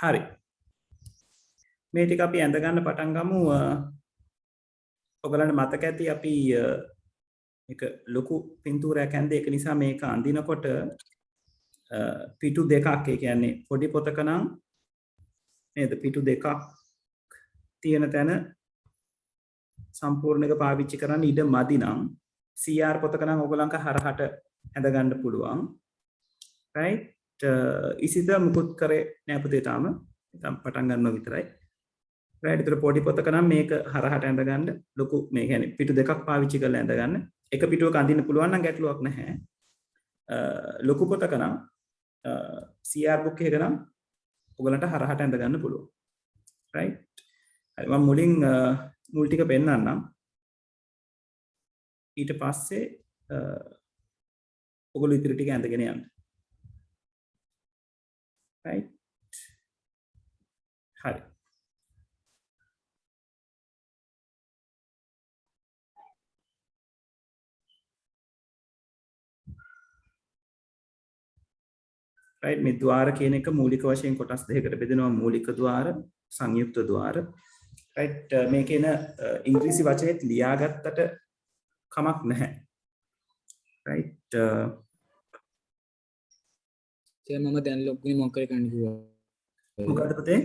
හරි. මේ ටික අපි ඇඳ ගන්න පටන් ගමු. ඔයගලන්ට මතක ඇති අපි එක ලොකු පින්තූරයක් ඇඳේ. ඒක නිසා මේක අඳිනකොට පිටු දෙකක්, ඒ කියන්නේ පොඩි පොතක නම් නේද පිටු දෙකක් තියෙන තැන සම්පූර්ණ එක පාවිච්චි කරන්න ඉඩ මදි නම් CR පොතක නම් ඔයගලන්ට හරහට ඇඳ ගන්න පුළුවන්. right? ඉසිත මුකුත් කරේ නෑ පුතේ තාම. පටන් ගන්නවා විතරයි. right? ඒතර පොඩි පොතක නම් මේක හරහට ඇඳ ගන්න ලොකු මේ කියන්නේ පිටු දෙකක් පාවිච්චි කරලා ඇඳ ගන්න. එක පිටුවක අඳින්න පුළුවන් නම් ගැටලුවක් නැහැ. ලොකු පොතක නම් CR book එක නම් ඔයගලන්ට හරහට ඇඳ ගන්න පුළුවන්. right? හරි මම මුලින් මුල් ටික පෙන්නන්නම්. ඊට පස්සේ ඔයගොල්ලෝ ඉතිරි ටික ඇඳගෙන යන්න. right? හරි. right? මේ ద్వාර කියන එක මූලික වශයෙන් කොටස් දෙකකට බෙදෙනවා. මූලික ద్వාර, සංයුක්ත ద్వාර. right? මේකේන ඉංග්‍රීසි වචනේත් ලියාගත්තට කමක් නැහැ. right? මම දැන් ලොග්ගුනේ මොකක් කරේ කරන්න කිව්වා. මොකද පුතේ?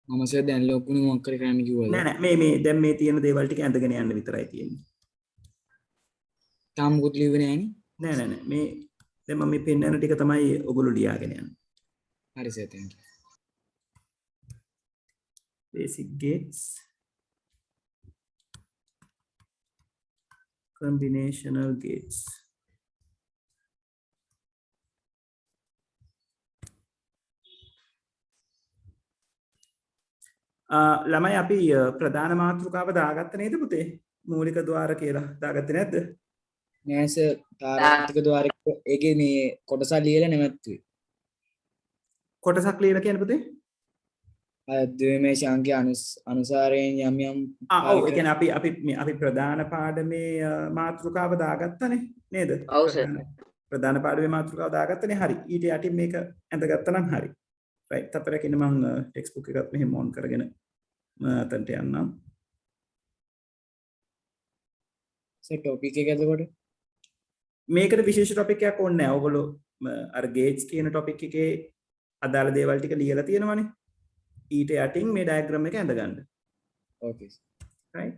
මම සර් දැන් ලොග්ගුනේ මොකක් කරේ කරන්න කිව්වද? නෑ මේ දැන් මේ තියෙන දේවල් ටික ඇඳගෙන යන්න විතරයි තියෙන්නේ. තාම මොකුත් ලිව්වේ නෑනේ. නෑ මේ දැන් මම මේ පෙන්නන ටික තමයි ඔයගොල්ලෝ ලියාගෙන යන්නේ. හරි sir thank you. Basic gates, combinational gates. ළමයි අපි ප්‍රධාන මාතෘකාව දාගත්ත නේද පුතේ? මූලික ద్వාර කියලා දාගත්තේ නැද්ද? නෑ සර් තාර්කික ద్వාරක ඒකේ මේ කොටසක් ලියලා නැවතුනේ. කොටසක් ලියලා කියන්නේ පුතේ? ද්විමේෂ අංකයේ අනුසාරයෙන් යම් යම් ඔව් ඒ කියන්නේ අපි ප්‍රධාන පාඩමේ මාතෘකාව දාගත්තනේ නේද? ඔව් සර්. ප්‍රධාන පාඩමේ මාතෘකාව දාගත්තනේ හරි. ඊට යටින් මේක ඇඳගත්තා නම් හරි. right? තපරක් ඉන්න මම ටෙක්ස්ට් බුක් එකත් මෙහෙම ඔන් කරගෙන අතන්ට යන්නම්. සර් ටොපික් එක එතකොට මේකට විශේෂ ටොපික් එකක් ඕනේ නැහැ. ඔයගොල්ලෝ අර ගේජ්ස් කියන ටොපික් එකේ අදාළ දේවල් ටික ලියලා තියෙනවනේ. ඊට යටින් මේ ඩයග්‍රෑම් එක ඇඳගන්න. ඕකේ. right?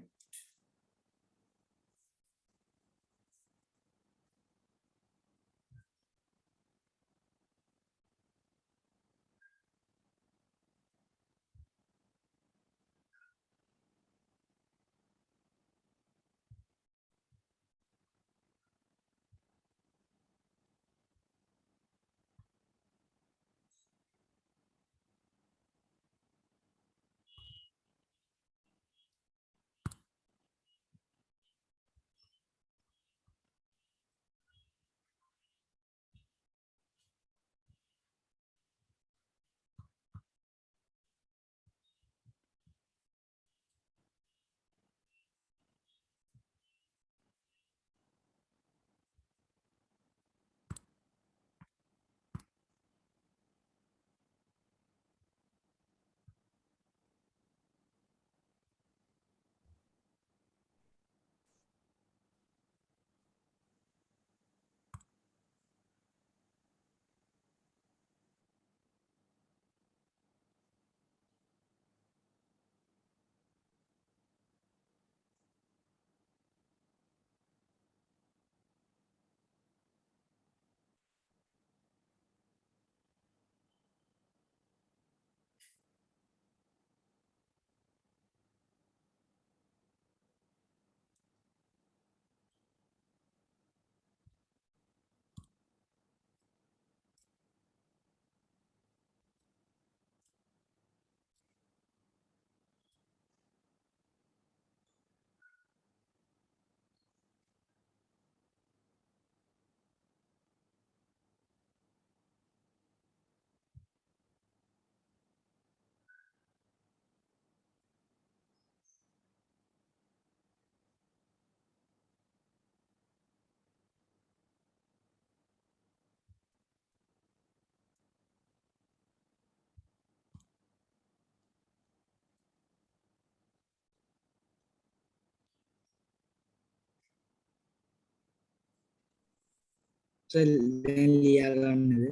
සර් දැන් ලියා ගන්නද?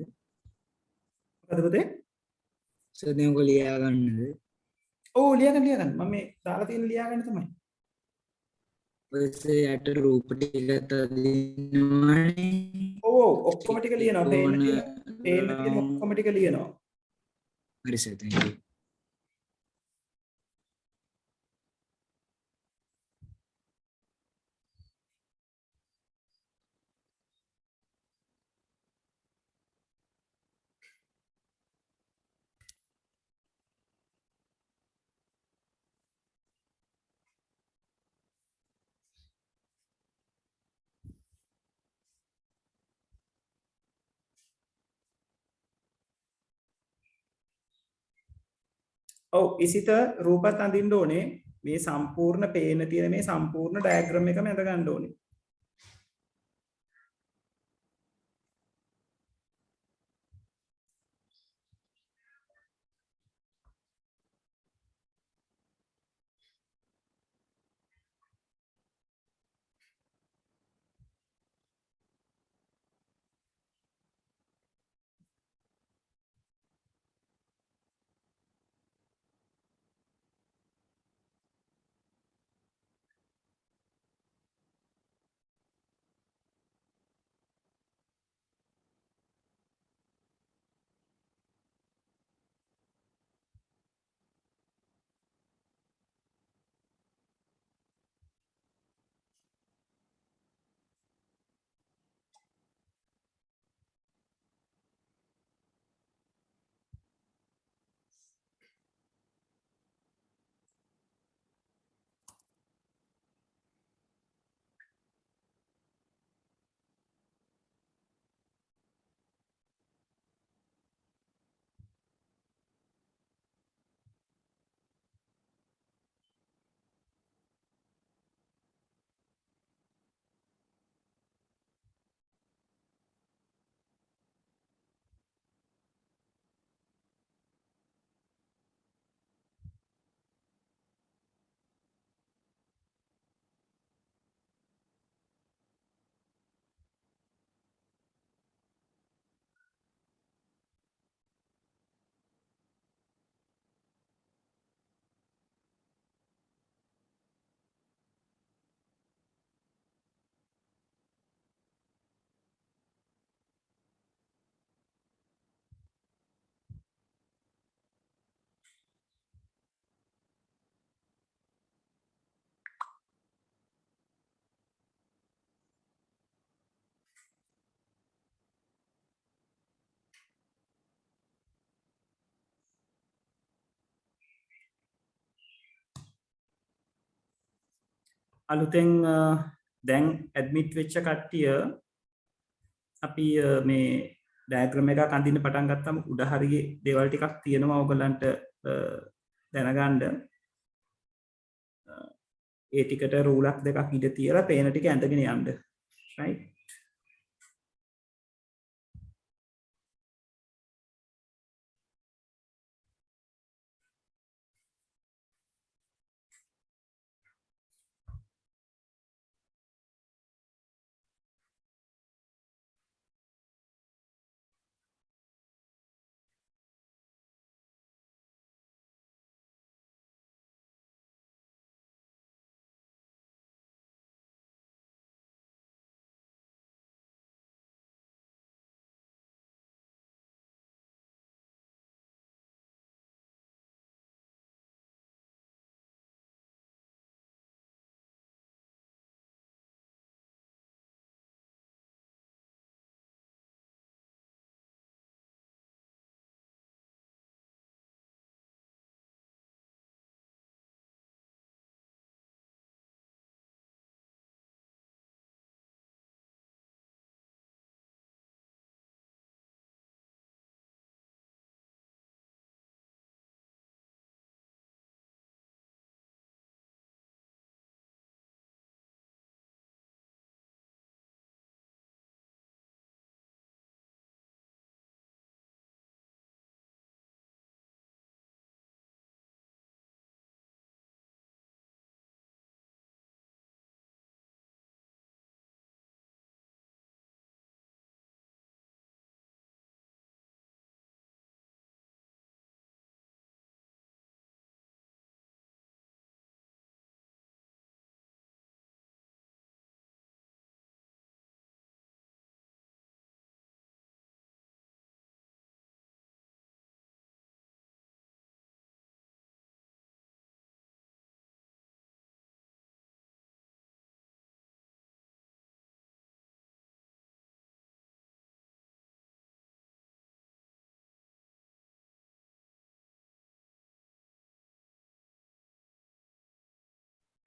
මොකද පුතේ? සර් දැන් ඔක ලියා ගන්නද? ඔව් ලියාගන්න මම මේ දාලා තියෙන ලියාගන්න තමයි. ඔය සර් යට රූප ටික තදිනවනේ. ඔව් ඔක්කොම ටික ලියනවා. පේන්න ත්‍රිකෝණ තියෙන ඔක්කොම ටික ලියනවා. හරි සර් thank you. ඔව් ඉසිත රූපත් අඳින්න ඕනේ. මේ සම්පූර්ණ පේන තියෙන මේ සම්පූර්ණ ඩයග්‍රෑම් එකම ඇඳ ගන්න ඕනේ. අලුතෙන් දැන් ඇඩ්මිට් වෙච්ච කට්ටිය අපි මේ ඩයග්‍රෑම් එකක් අඳින්න පටන් ගත්තම උඩ හරියේ දේවල් ටිකක් තියෙනවා ඔයගලන්ට දැනගන්න. ඒ ටිකට රූලක් දෙකක් ඉඳ තියලා පේන ටික ඇඳගෙන යන්න. right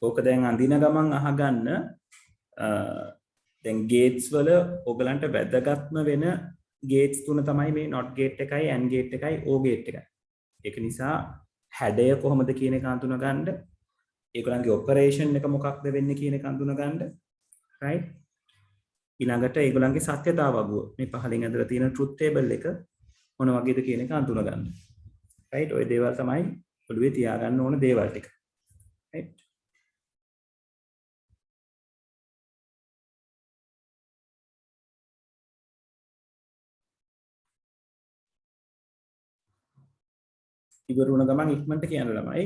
ඕක දැන් අඳින ගමන් අහගන්න දැන් ගේට්ස් වල ඔයගලන්ට වැදගත්ම වෙන ගේට්ස් තුන තමයි මේ not gate එකයි and gate එකයි o gate එකයි. ඒක නිසා හැඩය කොහොමද කියන එක අඳුන ගන්න. ඒගොල්ලන්ගේ ඔපරේෂන් එක මොකක්ද වෙන්නේ කියන එක අඳුන ගන්න. right? ඊළඟට ඒගොල්ලන්ගේ සත්‍යතාව වගුව මේ පහලින් ඇදලා තියෙන truth table එක මොන වගේද කියන එක අඳුන ගන්න. right? ඔය දේවල් තමයි ඔළුවේ තියාගන්න ඕන දේවල් ටික. right? ඉවර වුණ ගමන් ඉක්මනට කියන්න ළමයි.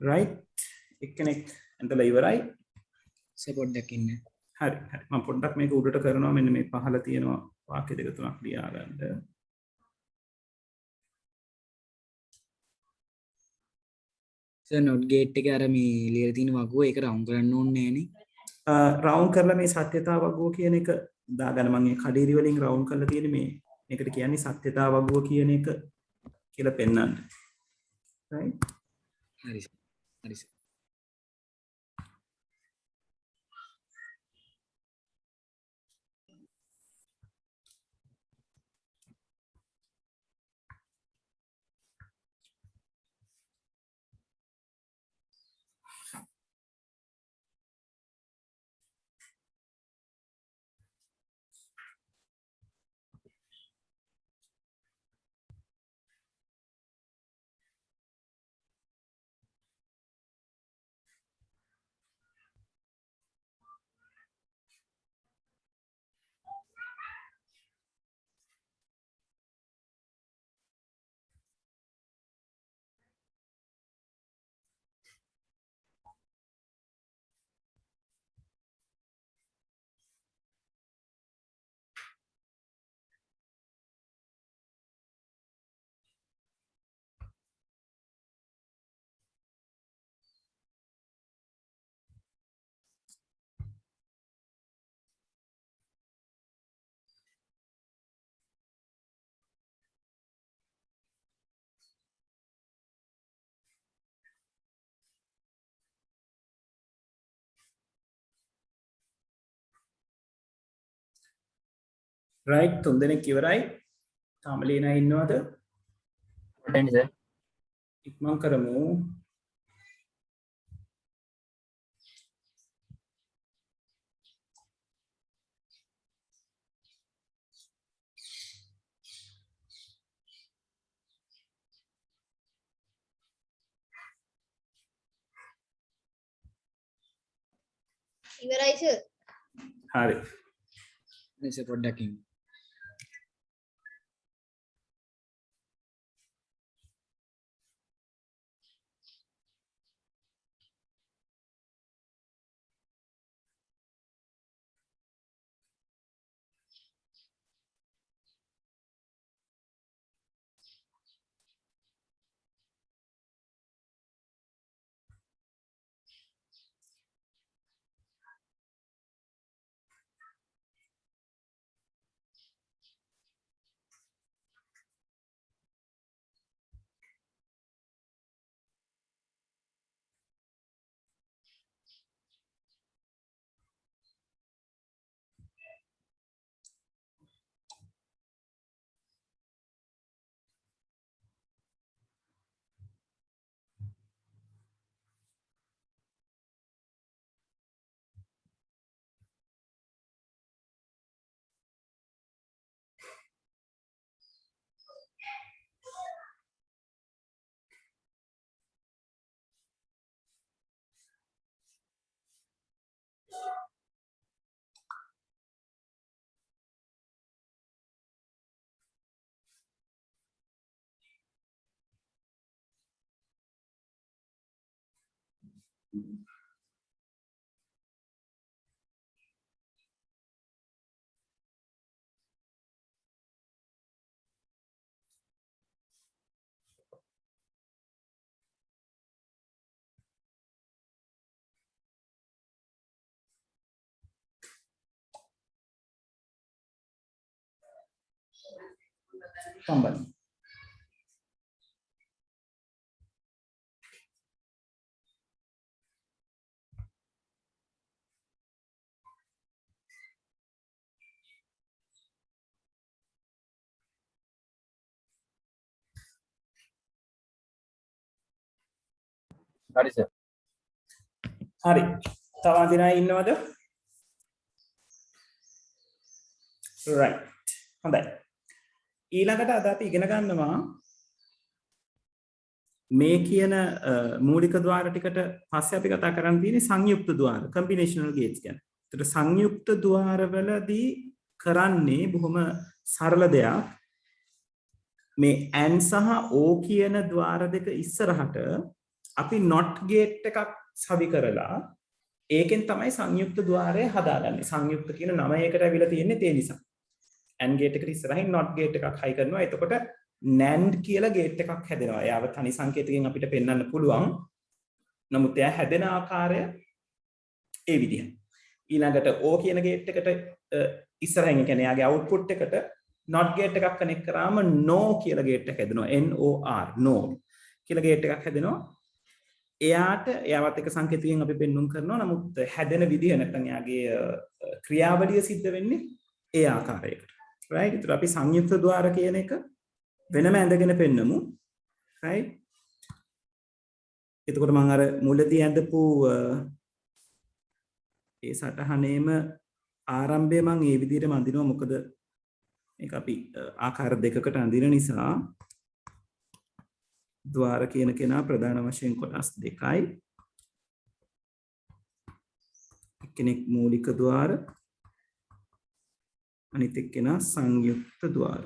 right? එක්කෙනෙක් ඇඳලා ඉවරයි. පොඩ්ඩක් ඉන්න. හරි හරි මම පොඩ්ඩක් මේක උඩට කරනවා මෙන්න මේ පහළ තියෙනවා වාක්‍ය දෙක තුනක් ලියා ගන්න. not gate එක අර මේ ලියලා තියෙන වගුව ඒක රවුන්ඩ් කරන්න ඕනේ නෑනේ. රවුන්ඩ් කරලා මේ සත්‍යතාව වගුව කියන එක දාගන්න මම මේ කඩේරි වලින් රවුන්ඩ් කරලා තියෙන මේ මේකට කියන්නේ සත්‍යතාව වගුව කියන එක කියලා පෙන්නන්න. right? හරි. හරි. right? තුන් දෙනෙක් ඉවරයි. තාම ලියනා ඉන්නවද? පොඩ්ඩක් සර්. ඉක්මන් කරමු. ඉවරයි සර්. හරි. ඉතින් පොඩ්ඩක් ඉන්න. සම්බන්ධ හරි සර්. හරි තව අදිනා ඉන්නවද right හොඳයි ඊළඟට අද අපි ඉගෙන ගන්නවා මේ කියන මූලික ద్వාර ටිකට පස්සේ අපි කතා කරන්න තියෙන්නේ සංයුක්ත ద్వාර combinational gates කියන්නේ. ඒතර සංයුක්ත ద్వාරවලදී කරන්නේ බොහොම සරල දෙයක්. මේ and සහ o කියන ద్వාර දෙක ඉස්සරහට අපි not gate එකක් සවි කරලා ඒකෙන් තමයි සංයුක්ත ద్వාරය හදාගන්නේ. සංයුක්ත කියන නම ඒකට ඇවිල්ලා තියෙන්නේ ඒ නිසා. and gate එකට ඉස්සරහින් not gate එකක් හයි කරනවා. එතකොට NAND කියලා gate එකක් හැදෙනවා. එයාව තනි සංකේතකින් අපිට පෙන්වන්න පුළුවන්. නමුත් එයා හැදෙන ආකාරය ඒ විදිහයි. ඊළඟට O කියන gate එකට ඉස්සරහින් කියන්නේ එයාගේ output එකට not gate එකක් connect කරාම no කියලා gate එකක් හැදෙනවා. NOR no කියලා gate එකක් හැදෙනවා. එයාවත් එක සංකේතයෙන් අපි පෙන්වුම් කරනවා. නමුත් හැදෙන විදිහ නැත්නම් එයාගේ ක්‍රියාවලිය සිද්ධ වෙන්නේ ඒ ආකාරයකට. right? ඒතර අපි සංයුක්ත ద్వාර කියන එක වෙනම ඇඳගෙන පෙන්නමු. right? එතකොට මම අර මුලදී ඇඳපු ඒ සටහනේම ආරම්භය මම මේ විදිහටම අඳිනවා. මොකද මේක අපි ආකාර දෙකකට අඳින නිසා ద్వාර කියන කෙනා ප්‍රධාන වශයෙන් කොටස් දෙකයි. එක්කෙනෙක් මූලික ద్వාර අනිත් එක්කෙනා සංයුක්ත ద్వාර.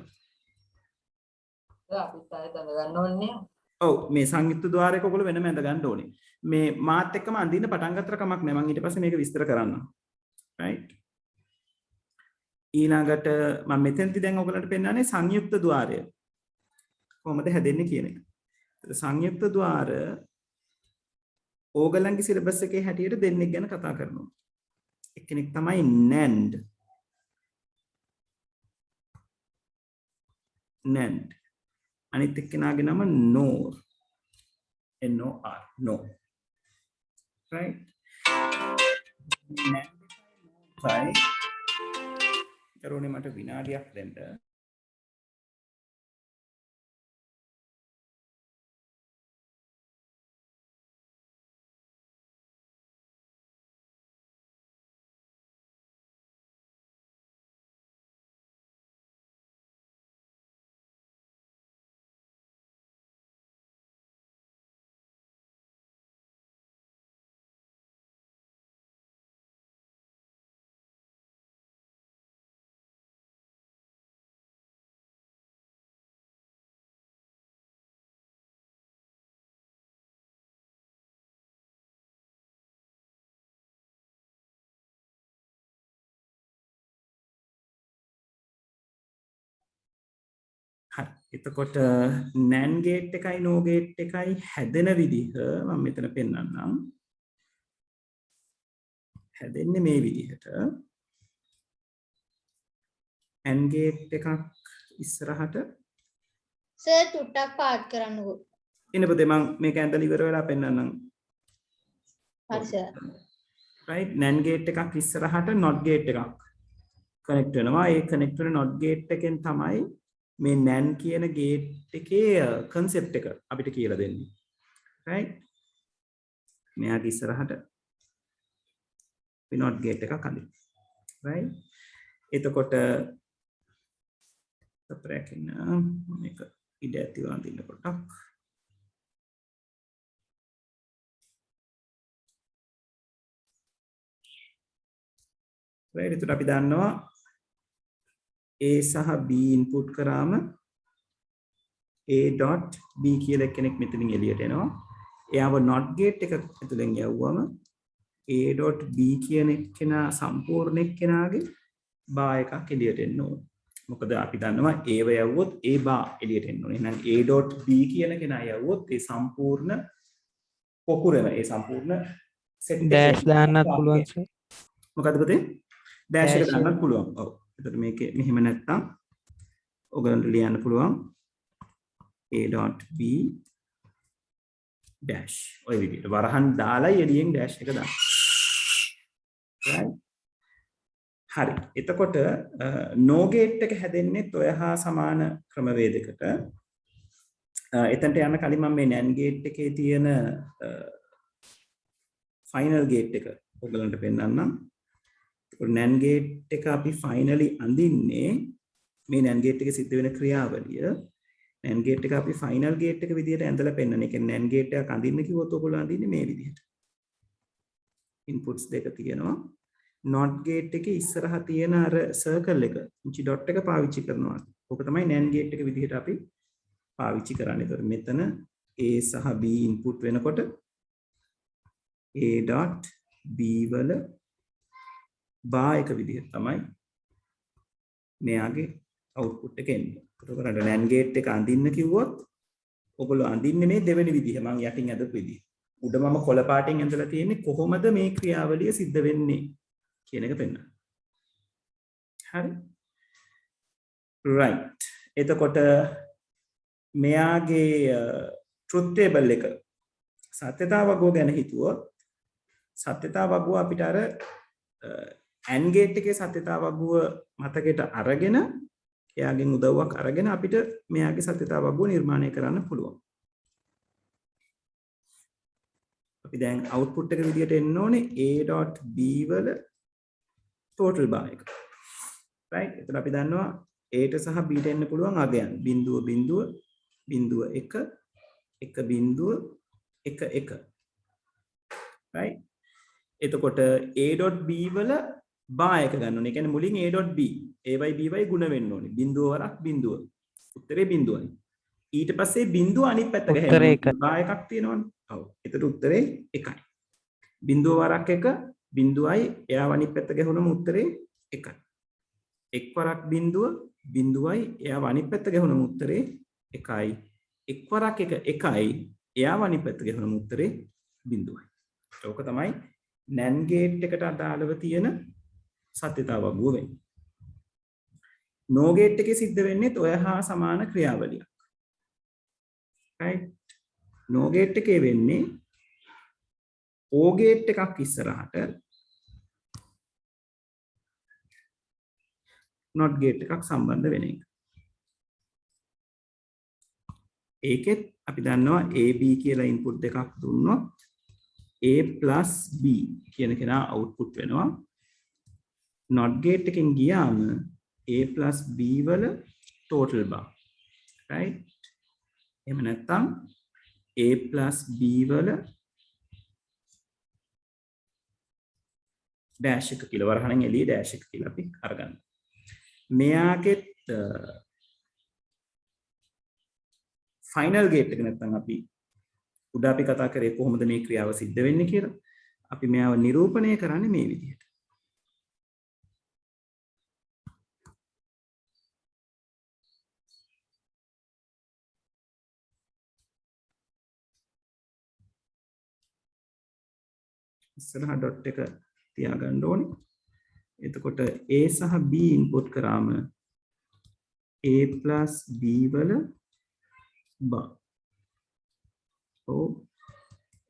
අපිත් ආයෙත් අඳ ගන්න ඕනේ. ඔව් මේ සංයුක්ත ద్వාරයක ඔයගොල්ලෝ වෙනම ඇඳ ගන්න ඕනේ. මේ මාත් එක්කම අඳින්න පටන් ගත්තර කමක් නැහැ. මම ඊට පස්සේ මේක විස්තර කරන්නම්. right? ඊළඟට මම මෙතෙන්දි දැන් ඔයගොල්ලන්ට පෙන්නන්නේ සංයුක්ත ద్వාරය. කොහොමද හැදෙන්නේ කියන එක. සංයුක්ත ద్వාර ඕගලන්ගේ සිලබස් එකේ හැටියට දෙන්නෙක් ගැන කතා කරනවා. එක්කෙනෙක් තමයි NAND. NAND. අනිත් එක්කෙනාගේ නම NOR. NOR. No. right? NAND එකයි කරුණේ මට විනාඩියක් දෙන්න. එතකොට NAND gate එකයි NOR gate එකයි හැදෙන විදිහ මම මෙතන පෙන්නන්නම්. හැදෙන්නේ මේ විදිහට. AND gate එකක් ඉස්සරහට සර් චුට්ටක් පාත් කරන්නකෝ. ඉන්න පුතේ මම මේක ඇඳලා ඉවර වෙලා පෙන්නන්නම්. හරි සර්. right? NAND gate එකක් ඉස්සරහට NOT gate එකක් connect වෙනවා. ඒ connect වෙන NOT gate එකෙන් තමයි මේ NAND කියන gate එකේ concept එක අපිට කියලා දෙන්නේ. right? මෙයාගේ ඉස්සරහට NOT gate එකක් අඳින්න. right? එතකොට සප්‍රැකින් මේක ඉඩ ඇතිව අඳින්න පොඩ්ඩක්. right? එතකොට අපි දන්නවා A සහ B input කරාම A.B කියලා කෙනෙක් මෙතනින් එළියට එනවා. එයාව not gate එක ඇතුලෙන් යවුවම a.b කියන එක්කෙනා සම්පූර්ණ එක්කෙනාගේ බා එකක් එළියට එන්න ඕන. මොකද අපි දන්නවා ඒව යවුවොත් a බා එළියට එන්න ඕනේ. එහෙනම් a.b කියන කෙනා යවුවොත් ඒ සම්පූර්ණ පොකුරම ඒ සම්පූර්ණ සෙට් ඩෑෂ් දාන්නත් පුළුවන් සර්. මොකද පුතේ ඩෑෂ් එක Dash දාන්නත් පුළුවන්. ඔව්. එතකොට මේකේ මෙහෙම නැත්තම් ඔයගලන්ට ලියන්න පුළුවන් a.b dash ඔය විදිහට වරහන් දාලා එළියෙන් ඩෑෂ් එක දාන්න. right හරි. එතකොට no gate එක හැදෙන්නේ ඔය හා සමාන ක්‍රමවේදයකට. එතනට යන්න කලින් මම මේ NAND gate එකේ තියෙන final gate එක ඔයගලන්ට පෙන්නන්නම්. ඒකට NAND gate එක අපි finally අඳින්නේ මේ NAND gate එකේ සිද්ධ වෙන ක්‍රියාවලිය NAND gate එක අපි final gate එක විදිහට ඇඳලා පෙන්නන. ඒ කියන්නේ NAND gate එකක් අඳින්න කිව්වොත් ඔයගොල්ලෝ අඳින්නේ මේ විදිහට. inputs දෙක තියෙනවා. not gate එකේ ඉස්සරහා තියෙන අර circle එක ඉංචි dot එක පාවිච්චි කරනවා. ඕක තමයි NAND gate එක විදිහට අපි පාවිච්චි කරන්නේ. ඒතර මෙතන A සහ B input වෙනකොට A.B වල බා එක විදිහට තමයි මෙයාගේ output එක එන්නේ. ඒකට NAND gate එක අඳින්න කිව්වොත් ඔයගොල්ලෝ අඳින්නේ මේ දෙවෙනි විදිහ මම යටින් අදපු විදිහ. උඩ මම කොළ පාටින් ඇඳලා තියෙන්නේ කොහොමද මේ ක්‍රියාවලිය සිද්ධ වෙන්නේ කියන එක පෙන්නන්න. හරි. right. එතකොට මෙයාගේ truth table එක සත්‍යතාව වගුව ගැන හිතුවොත් සත්‍යතාව වගුව අපිට අර AND gate එකේ සත්‍යතාව වගුව මතකයට අරගෙන එයාගෙන් උදව්වක් අරගෙන අපිට මෙයාගේ සත්‍යතාව වගුව නිර්මාණය කරන්න පුළුවන්. අපි දැන් output එක විදිහට එන්න ඕනේ a.b වල total bar එක. right. එතන අපි දන්නවා a ට සහ b ට එන්න පුළුවන් අගයන්. බිඳුව බිඳුව බිඳුව 1 1 බිඳුව 1 1. right. එතකොට a.b වල බා එක ගන්න ඕනේ. ඒ කියන්නේ මුලින් a.b a/b ගුණ වෙන්න ඕනේ. බිඳුව වරක් බිඳුව. උත්තරේ බිඳුවයි. ඊට පස්සේ බිඳුව අනිත් පැත්ත ගහන්න. බා එකක් තියෙනවනේ. ඔව්. එතකොට උත්තරේ 1යි. බිඳුව වරක් 1 බිඳුවයි එයාව අනිත් පැත්ත ගහුවම උත්තරේ 1යි. එක් වරක් බිඳුව බිඳුවයි එයාව අනිත් පැත්ත ගහුවම උත්තරේ 1යි. එක් වරක් 1 1යි එයාව අනිත් පැත්ත ගහුවම උත්තරේ බිඳුවයි. ඒක තමයි NAND gate එකට අදාළව තියෙන සත්‍යතාව වගුව වෙන්නේ. no gate එකේ සිද්ධ වෙන්නේ ඔය හා සමාන ක්‍රියාවලියක්. right. no gate එකේ වෙන්නේ O gate එකක් ඉස්සරහට not gate එකක් සම්බන්ධ වෙන එක. ඒකෙත් අපි දන්නවා AB කියලා input දෙකක් දුන්නොත් A plus B කියන කෙනා output වෙනවා. not gate එකෙන් ගියාම A plus B වල total bar. right. එහෙම නැත්නම් A plus B වල dash එක කියලා වරහණෙන් එළිය dash එක කියලා අපි අරගන්න. මෙයාගෙත් final gate එක නැත්නම් අපි උඩ අපි කතා කරේ කොහොමද මේ ක්‍රියාව සිද්ධ වෙන්නේ කියලා. අපි මෙයාව නිරූපණය කරන්නේ මේ විදිහට. ඉස්සරහ dot එක තියාගන්න ඕනේ. එතකොට A සහ B input කරාම A plus B වල bar.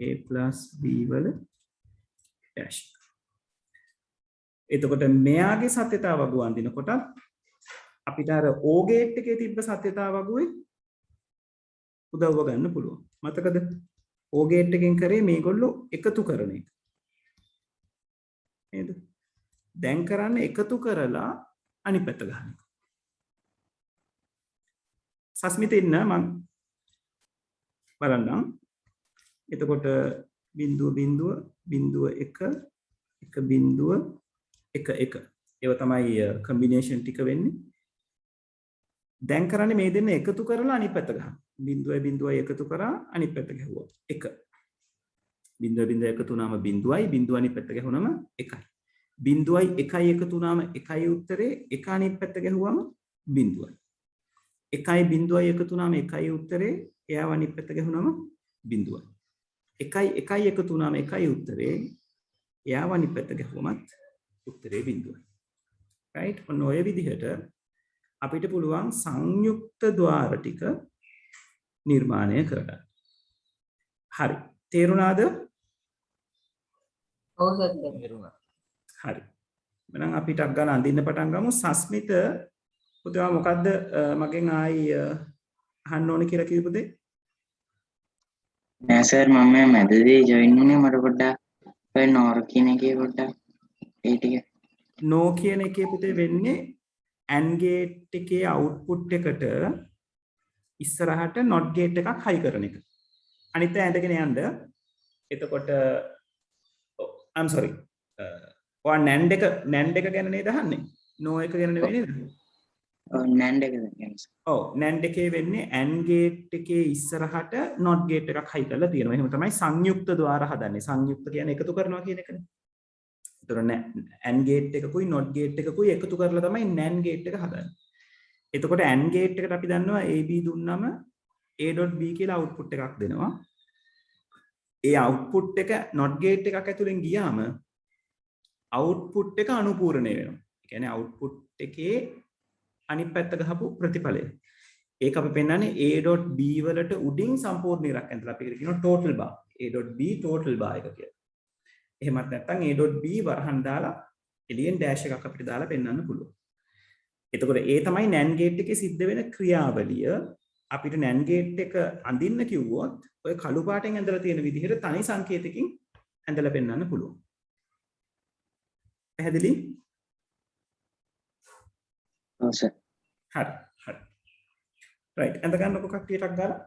A plus B වල dash. එතකොට මෙයාගේ සත්‍යතාව වගුව අඳිනකොට අපිට අර O gate එකේ තිබ්බ සත්‍යතාව වගුවේ උදව්ව ගන්න පුළුවන්. මතකද? O gate එකෙන් කරේ මේගොල්ලෝ එකතු කරන එක. නේද? දැන් කරන්නේ එකතු කරලා අනිත් පැත්ත ගන්න. සස්මිත ඉන්න මම බලන්නම්. එතකොට බිඳුව බිඳුව බිඳුව 1 1 බිඳුව 1 1. ඒව තමයි කම්බිනේෂන් ටික වෙන්නේ. දැන් කරන්නේ මේ දෙන්න එකතු කරලා අනිත් පැත්ත ගන්න. බිඳුවයි බිඳුවයි එකතු කරා අනිත් පැත්ත ගහුවා. 1. බිඳුව බිඳුව එකතු වුණාම බිඳුවයි බිඳුව අනිත් පැත්ත ගැහුනම 1යි. බිඳුවයි 1යි එකතු වුණාම 1යි උත්තරේ 1 අනිත් පැත්ත ගැහුවම බිඳුවයි. 1යි බිඳුවයි එකතු වුණාම 1යි උත්තරේ එයාව අනිත් පැත්ත ගැහුනම බිඳුවයි. 1යි 1යි එකතු වුණාම 1යි උත්තරේ එයාව අනිත් පැත්ත ගැහුවමත් උත්තරේ බිඳුවයි. right ඔන්න ඔය විදිහට අපිට පුළුවන් සංයුක්ත ద్వාර ටික නිර්මාණය කරගන්න. හරි. තේරුණාද? ඔව් සර්. හරි. එහෙනම් අපි ටක් ගාලා අඳින්න පටන් ගමු. සස්මිත පුතා මොකද්ද මගෙන් ආයි අහන්න ඕනේ කියලා කිව්ව දේ? නෑ සර් මම මැදදී ජොයින් වුණේ මට පොඩ්ඩක් ඔය නෝර් කියන එකේ පොඩ්ඩක් ඒ ටික no කියන එකේ පුතේ වෙන්නේ AND gate එකේ output එකට ඉස්සරහට not gate එකක් high කරන එක. අනිත් අය ඇඳගෙන යන්න. එතකොට I'm sorry. ඔය NAND එක ගැන නේද අහන්නේ? no එක ගැන නෙවෙයි නේද? ඔව් නැන්ඩ් එකද කියන්නේ ඔව් NAND එකේ වෙන්නේ AND gate එකේ ඉස්සරහට not gate එකක් high කරලා තියෙනවා. එහෙම තමයි සංයුක්ත ద్వාර හදන්නේ. සංයුක්ත කියන්නේ එකතු කරනවා කියන එකනේ. ඒතර AND gate එකකුයි not gate එකකුයි එකතු කරලා තමයි NAND gate එක හදන්නේ. එතකොට AND gate එකට අපි දන්නවා AB දුන්නම A.B කියලා output එකක් දෙනවා. ඒ output එක not gate එකක් ඇතුලෙන් ගියාම output එක අනුපූර්ණය වෙනවා. ඒ කියන්නේ output එකේ අනිත් පැත්ත ගහපු ප්‍රතිඵලය. ඒක අපි පෙන්නන්නේ A.B වලට උඩින් සම්පූර්ණ ඉරක් ඇඳලා අපි කියනවා total bar. A.B total bar එක කියලා. එහෙමත් නැත්නම් A.B වරහන් දාලා එළියෙන් dash එකක් අපිට දාලා පෙන්වන්න පුළුවන්. එතකොට ඒ තමයි NAND gate එකේ සිද්ධ වෙන ක්‍රියාවලිය. අපිට NAND gate එක අඳින්න කිව්වොත් ඔය කළු පාටෙන් ඇඳලා තියෙන විදිහට තනි සංකේතකින් ඇඳලා පෙන්වන්න පුළුවන්. පැහැදිලි? ඔව් සර් හරි හරි. right ඇඳ ගන්නකො කට්ටියටක් ගාලා.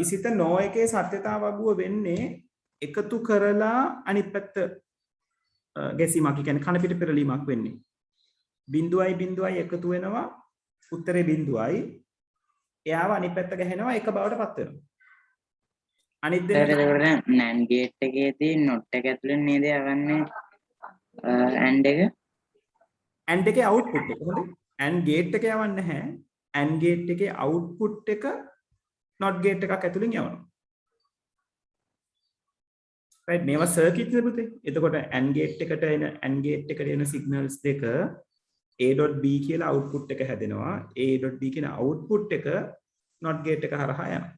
ඉසිත no එකේ සත්‍යතාව වගුව වෙන්නේ එකතු කරලා අනිත් පැත්ත ගැසීමක්. ඒ කියන්නේ කන පිට පෙරලීමක් වෙන්නේ. බිඳුවයි බිඳුවයි එකතු වෙනවා උත්තරේ බිඳුවයි. එයාව අනිත් පැත්ත ගහනවා එක බවට පත් වෙනවා. අනිත් සර් ඒකට නැන්ඩ් ගේට් එකේදී නොට් එක ඇතුලෙන් නේද යවන්නේ AND එක AND එකේ output එක. හොඳයි. AND gate එක යවන්නේ නැහැ. AND gate එකේ output එක not gate එකක් ඇතුලෙන් යවනවා. right මේවා circuit නේ පුතේ. එතකොට AND gate එකට එන signals දෙක A.B කියලා output එක හැදෙනවා. A.B කියන output එක not gate එක හරහා යනවා.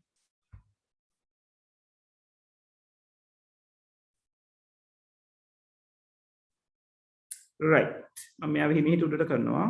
right මම මෙයාව හිමිහිට උඩට කරනවා.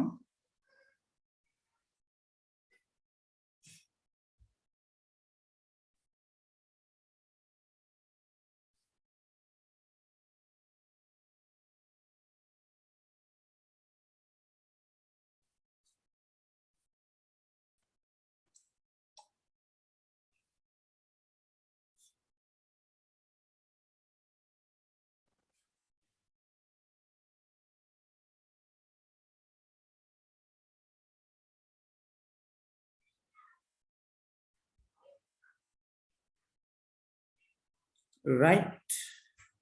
right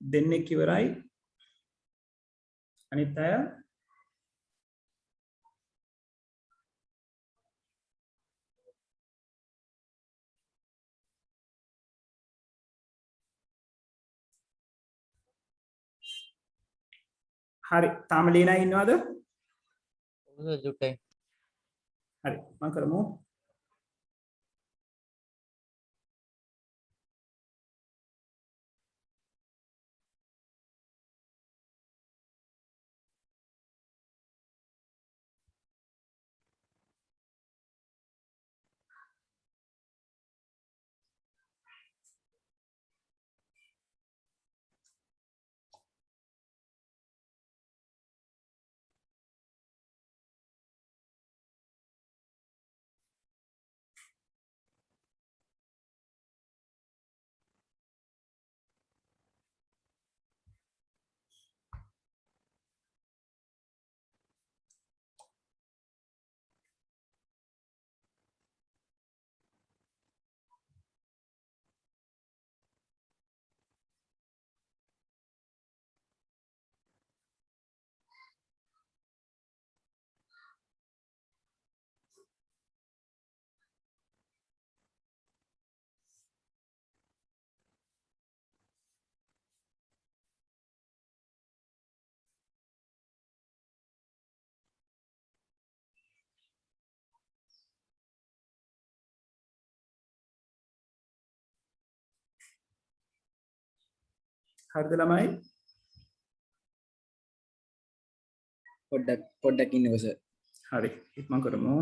දෙන්නෙක් ඉවරයි. අනිත් අය හරි තාම ලියනා ඉන්නවද? ඔව් ජුට්ටයි. හරි මම කරමු. හරිද ළමයි? පොඩ්ඩක් ඉන්නකෝ සර්. හරි ඉක්මන් කරමු.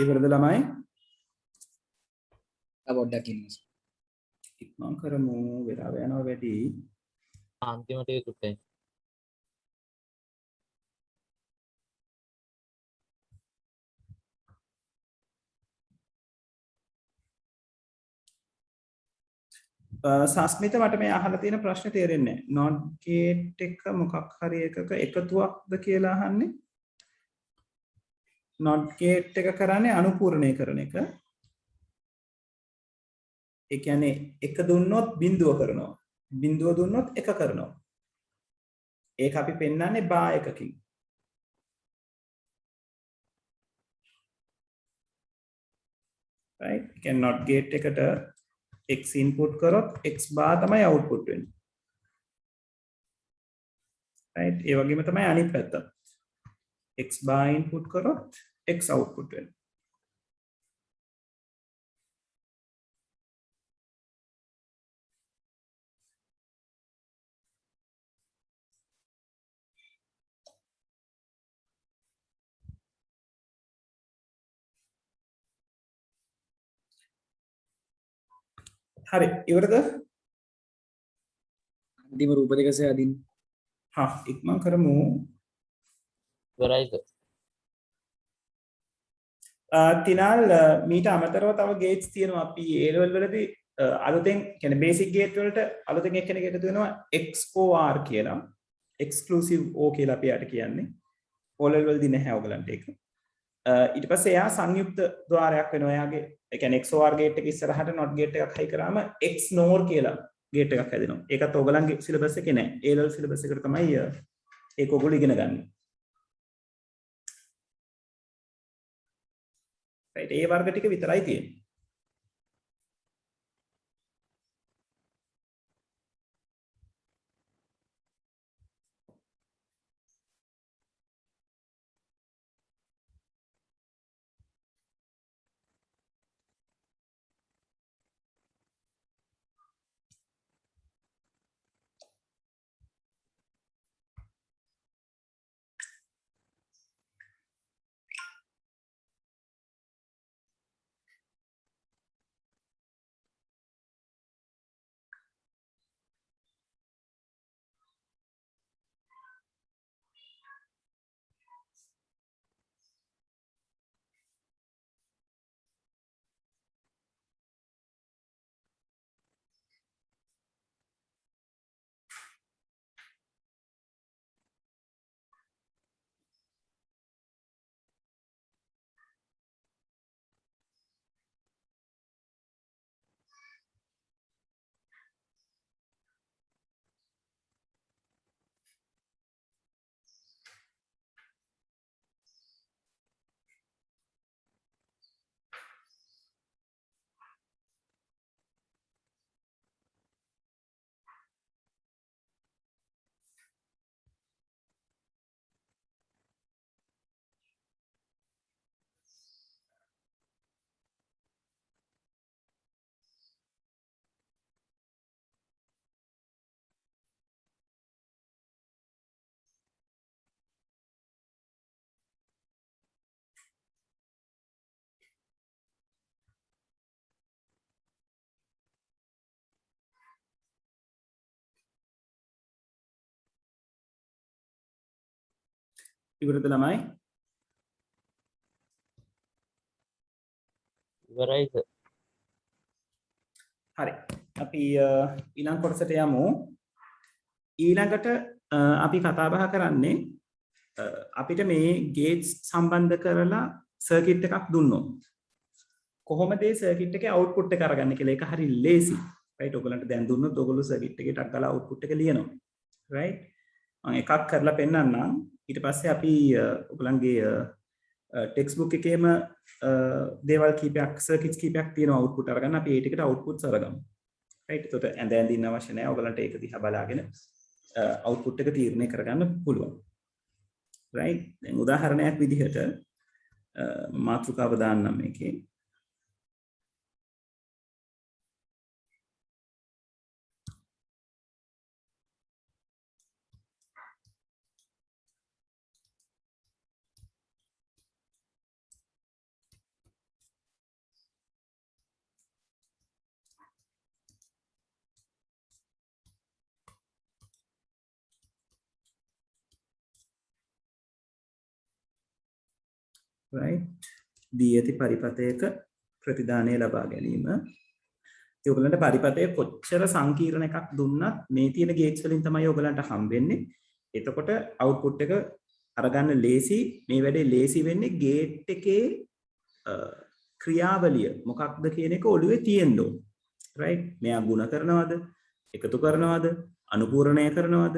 ඉවරද ළමයි? පොඩ්ඩක් ඉන්න සර්. ඉක්මන් කරමු වෙලාව යනවා වැඩි. අන්තිමට ජුට්ටයි. සස්මිත මට මේ අහලා තියෙන ප්‍රශ්නේ තේරෙන්නේ නැහැ. not gate එක මොකක් හරි එකක එකතුවක්ද කියලා අහන්නේ. not gate එක කරන්නේ අනුපූර්ණය කරන එක. ඒ කියන්නේ එක දුන්නොත් බිඳුව කරනවා. බිඳුව දුන්නොත් එක කරනවා. ඒක අපි පෙන්නන්නේ බා එකකින්. right? ඒ කියන්නේ not gate එකට x input කරොත් x bar තමයි output වෙන්නේ. right? ඒ වගේම තමයි අනිත් පැත්ත. x bar input කරොත් x output වෙනවා. හරි ඉවරද? අන්තිම රූප දෙක සර් අදින්න. හා ඉක්මන් කරමු. ඉවරයිද? තිනාල් මීට අමතරව තව ගේට්ස් තියෙනවා. අපි A level වලදී අලුතෙන් කියන්නේ බේසික් ගේට් වලට අලුතෙන් එක්කෙනෙක් එකතු වෙනවා XOR කියලා. exclusive O කියලා අපි යට කියන්නේ. O level වලදී නැහැ ඔයගලන්ට ඒක. ඊට පස්සේ එයා සංයුක්ත ద్వාරයක් වෙනවා. එයාගේ ඒ කියන්නේ XOR gate එක ඉස්සරහට NOT gate එකක් හයි කරාම XNOR කියලා gate එකක් හැදෙනවා. ඒකත් ඔයගලන්ගේ syllabus එකේ නැහැ. A level syllabus එකට තමයි ඒක ඔයගොල්ලෝ ඉගෙන ගන්න. right ඒ වර්ග ටික විතරයි තියෙන්නේ. ඉවරද ළමයි? ඉවරයිද? හරි. අපි ඊළඟ කොටසට යමු. ඊළඟට අපි කතා බහ කරන්නේ අපිට මේ ගේට්ස් සම්බන්ධ කරලා සර්කිට් එකක් දුන්නොත් කොහොමද මේ සර්කිට් එකේ අවුට්පුට් එක අරගන්නේ කියලා. ඒක හරි ලේසි. රයිට් ඔයගලන්ට දැන් දුන්නොත් ඔයගොල්ලෝ සර්කිට් එකේ ටක් ගාලා අවුට්පුට් එක ලියනවා. රයිට් මම එකක් කරලා පෙන්නන්නම්. ඊට පස්සේ අපි ඔයගලන්ගේ ටෙක්ස්ට් බුක් එකේම දේවල් කීපයක් සර්කිට්ස් කීපයක් තියෙනවා අවුට්පුට් අරගන්න. අපි ඒ ටිකට අවුට්පුට්ස් අරගමු. රයිට් එතකොට ඇඳ ඇඳින්න අවශ්‍ය නැහැ. ඔයගලන්ට ඒක දිහා බලාගෙන අවුට්පුට් එක තීරණය කරගන්න පුළුවන්. රයිට් දැන් උදාහරණයක් විදිහට මාතෘකාව දාන්නම් මේකේ. right දී ඇති පරිපතයක ප්‍රතිදානය ලබා ගැනීම. ඒ ඔයගලන්ට පරිපතය කොච්චර සංකීර්ණ එකක් දුන්නත් මේ තියෙන ගේට්ස් වලින් තමයි ඔයගලන්ට හම්බෙන්නේ. එතකොට අවුට්පුට් එක අරගන්න ලේසි. මේ වැඩේ ලේසි වෙන්නේ ගේට් එකේ ක්‍රියාවලිය මොකක්ද කියන එක ඔළුවේ තියෙන්න ඕන. right මෙයා ಗುಣ කරනවද? එකතු කරනවද? අනුපූර්ණය කරනවද?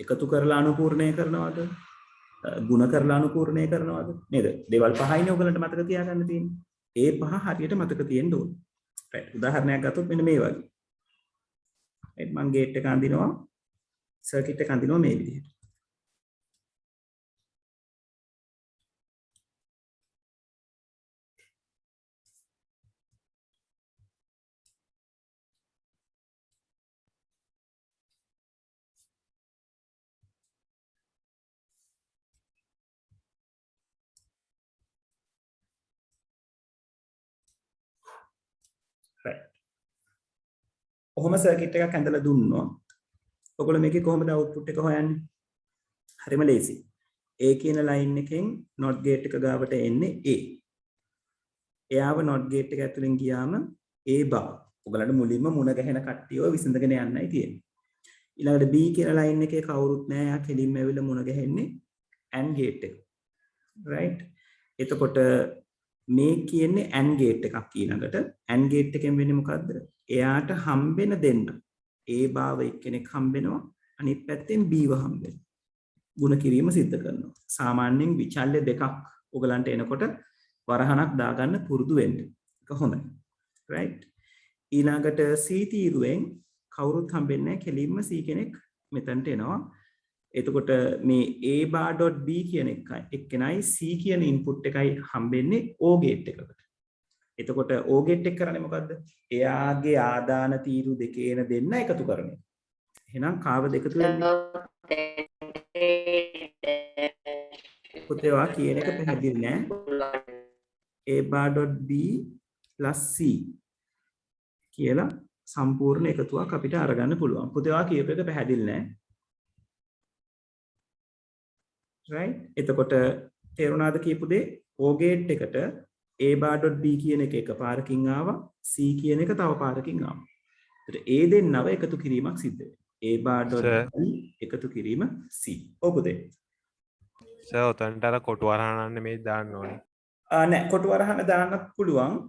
එකතු කරලා අනුපූර්ණය කරනවද? ಗುಣ කරලා අනුපූර්ණය කරනවද නේද? දේවල් පහයිනේ ඔයගලන්ට මතක තියාගන්න තියෙන්නේ. ඒ පහ හරියට මතක තියෙන්න ඕන. right උදාහරණයක් ගත්තොත් මෙන්න මේ වගේ. right මම ගේට් එක අඳිනවා සර්කිට් එක අඳිනවා මේ විදිහට. ඔහොම සර්කිට් එකක් ඇඳලා දුන්නොත් ඔයගොල්ලෝ මේකේ කොහොමද අවුට්පුට් එක හොයන්නේ? හරිම ලේසි. A කියන ලයින් එකෙන් not gate එක ගාවට එන්නේ A. එයාව not gate එක ඇතුලෙන් ගියාම A bar. ඔයගලන්ට මුලින්ම මුණ ගැහෙන කට්ටියව විසඳගෙන යන්නයි තියෙන්නේ. ඊළඟට B කියන line එකේ කවුරුත් නැහැ. එයා කෙලින්ම ඇවිල්ලා මුණ ගැහෙන්නේ AND gate එක. right? එතකොට මේ කියන්නේ AND gate එකක් ඊළඟට. AND gate එකෙන් වෙන්නේ මොකද්ද? එයාට හම්බෙන දෙන්න. A භාව එක්කෙනෙක් හම්බෙනවා. අනිත් පැත්තෙන් B ව හම්බෙනවා. ගුණ කිරීම සිද්ධ කරනවා. සාමාන්‍යයෙන් විචල්්‍ය දෙකක් ඔයගලන්ට එනකොට වරහණක් දාගන්න පුරුදු වෙන්න. ඒක හොඳයි. right? ඊළඟට C තීරුවෙන් කවුරුත් හම්බෙන්නේ නැහැ. කෙලින්ම C කෙනෙක් මෙතනට එනවා. එතකොට මේ a.b කියන එක්කෙනයි C කියන ඉන්පුට් එකයි හම්බෙන්නේ O gate එකකට. එතකොට O gate එක කරන්නේ මොකද්ද? එයාගේ ආදාන තීරු දෙකේන දෙන්න එකතු කරන එක. එහෙනම් කාවද එකතු වෙන්නේ? පුතේ ඔයා කියන එක පැහැදිලි නෑ. a.b + C කියලා සම්පූර්ණ එකතුවක් අපිට අරගන්න පුළුවන්. පුතේ ඔයා කියප එක පැහැදිලි නෑ. right? එතකොට තේරුණාද කියපු දේ? O gate එකට a.b කියන එක එකපාරකින් ආවා, C කියන එක තව පාරකින් ආවා. එතකොට A දෙන්නව එකතු කිරීමක් සිද්ධ වෙනවා. a.b එකතු කිරීම C. ඔව් පුතේ. සර් උතන්ට අර කොටු වරහනන්න මේ දාන්න ඕනේ. නෑ කොටු වරහන දාන්නත් පුළුවන්.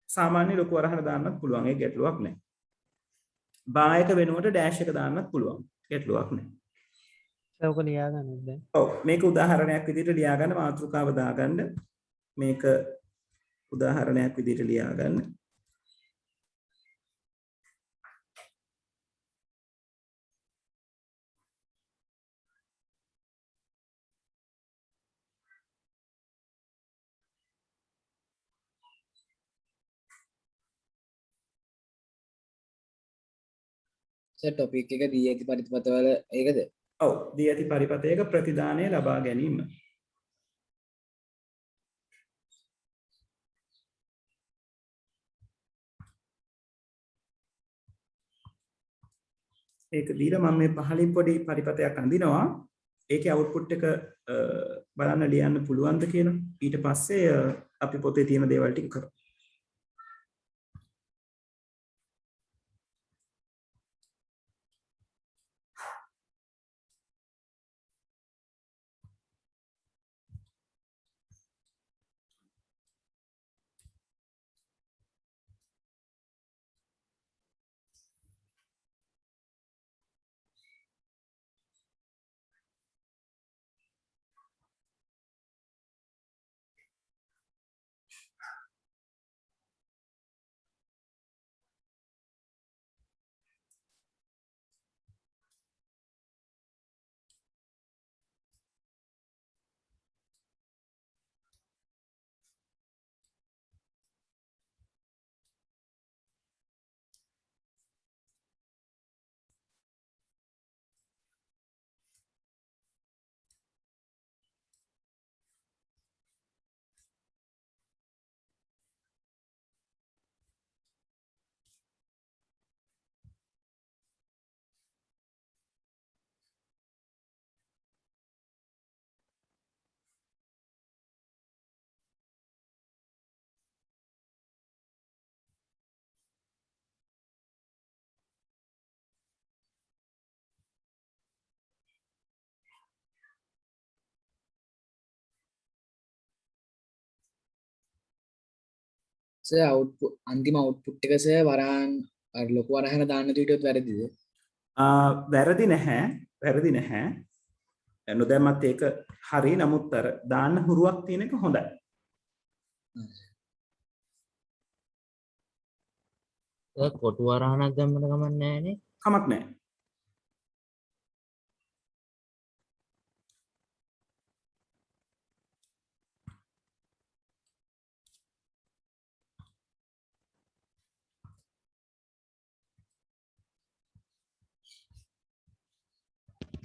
සාමාන්‍ය ලොකු වරහන දාන්නත් පුළුවන්. ඒක ගැටලුවක් නෑ. බායක වෙනුවට ඩෑෂ් එක දාන්නත් පුළුවන්. ගැටලුවක් නෑ. ඔක ලියා ගන්න දැන්. ඔව් මේක උදාහරණයක් විදිහට ලියා ගන්න, මාතෘකාව දාගන්න. මේක උදාහරණයක් විදිහට ලියා ගන්න. සර් ටොපික් එක දී ඇති පරිපතවල ඒකද? ඔව් දී ඇති පරිපතයක ප්‍රතිදානය ලබා ගැනීම. ඒක දීලා මම මේ පහලින් පොඩි පරිපතයක් අඳිනවා. ඒකේ අවුට්පුට් එක බලන්න ලියන්න පුළුවන්ද කියලා. ඊට පස්සේ අපි පොතේ තියෙන දේවල් ටික කරමු. සර් අවුට්පුට් අන්තිම අවුට්පුට් එක සර් වරහන් අර ලොකු වරහන දාන්න තුටත් වැරදිද? වැරදි නැහැ. වැරදි නැහැ. නොදැම්මත් ඒක හරි. නමුත් අර දාන්න හුරුවක් තියෙන එක හොඳයි. කොටු වරහනක් දැම්මට කමක් නැහැනේ. කමක් නැහැ.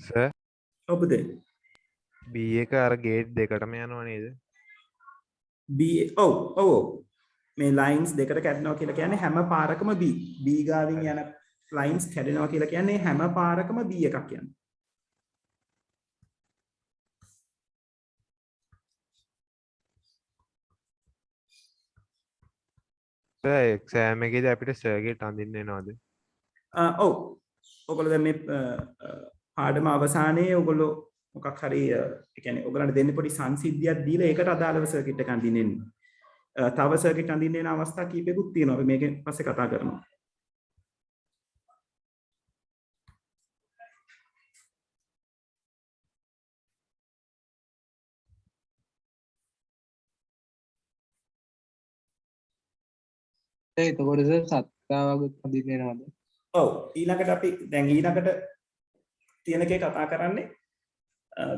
සර් ඔබද B එක අර ගේට් දෙකටම යනවා නේද? B ඔව් ඔව් මේ ලයින්ස් දෙකට කැඩෙනවා කියලා කියන්නේ හැම පාරකම B. B ගාවින් යන ලයින්ස් කැඩෙනවා කියලා කියන්නේ හැම පාරකම B එකක් යනවා. සර් එක්සෑම් එකේදී අපිට සර්කිට් අඳින්න එනවද? ඔව් ඔයගොල්ලෝ දැන් මේ පාඩම අවසානයේ ඔයගොල්ලෝ මොකක් හරි ඒ කියන්නේ ඔයගලන්ට දෙන්න පොඩි සංසිද්ධියක් දීලා ඒකට අදාළව සර්කිට් එක අඳින්න. තව සර්කිට් අඳින්න යන අවස්ථා කීපයකුත් තියෙනවා. අපි මේකෙන් පස්සේ කතා කරනවා. එතකොට සත්තාවකුත් හඳින්න වෙනවද? ඔව් ඊළඟට අපි දැන් ඊළඟට තියෙන එකේ කතා කරන්නේ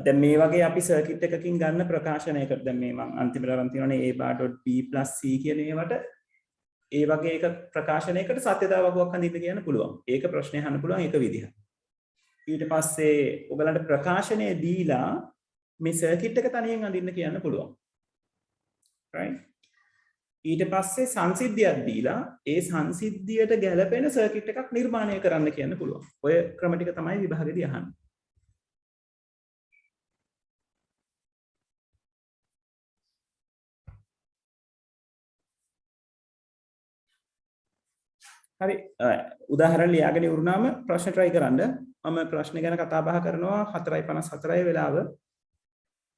දැන් මේ වගේ අපි සර්කිට් එකකින් ගන්න ප්‍රකාශනයකට දැන් මේ මම අන්තිමට අරන් තියෙනවානේ a.b+c කියන ඒවට ඒ වගේ එක ප්‍රකාශනයකට සත්‍යතාව වගුවක් අඳින්න කියන්න පුළුවන්. ඒක ප්‍රශ්නේ අහන්න පුළුවන් ඒක විදිහට. ඊට පස්සේ ඔයගලන්ට ප්‍රකාශනය දීලා මේ සර්කිට් එක තනියෙන් අඳින්න කියන්න පුළුවන්. right? ඊට පස්සේ සංසිද්ධියක් දීලා ඒ සංසිද්ධියට ගැලපෙන සර්කිට් එකක් නිර්මාණය කරන්න කියන්න පුළුවන්. ඔය ක්‍රම ටික තමයි විභාගෙදී අහන්නේ. හරි උදාහරණ ලියාගෙන ඉවරුනාම ප්‍රශ්න try කරන්න. මම ප්‍රශ්න ගැන කතා බහ කරනවා 4:54 වෙලාව.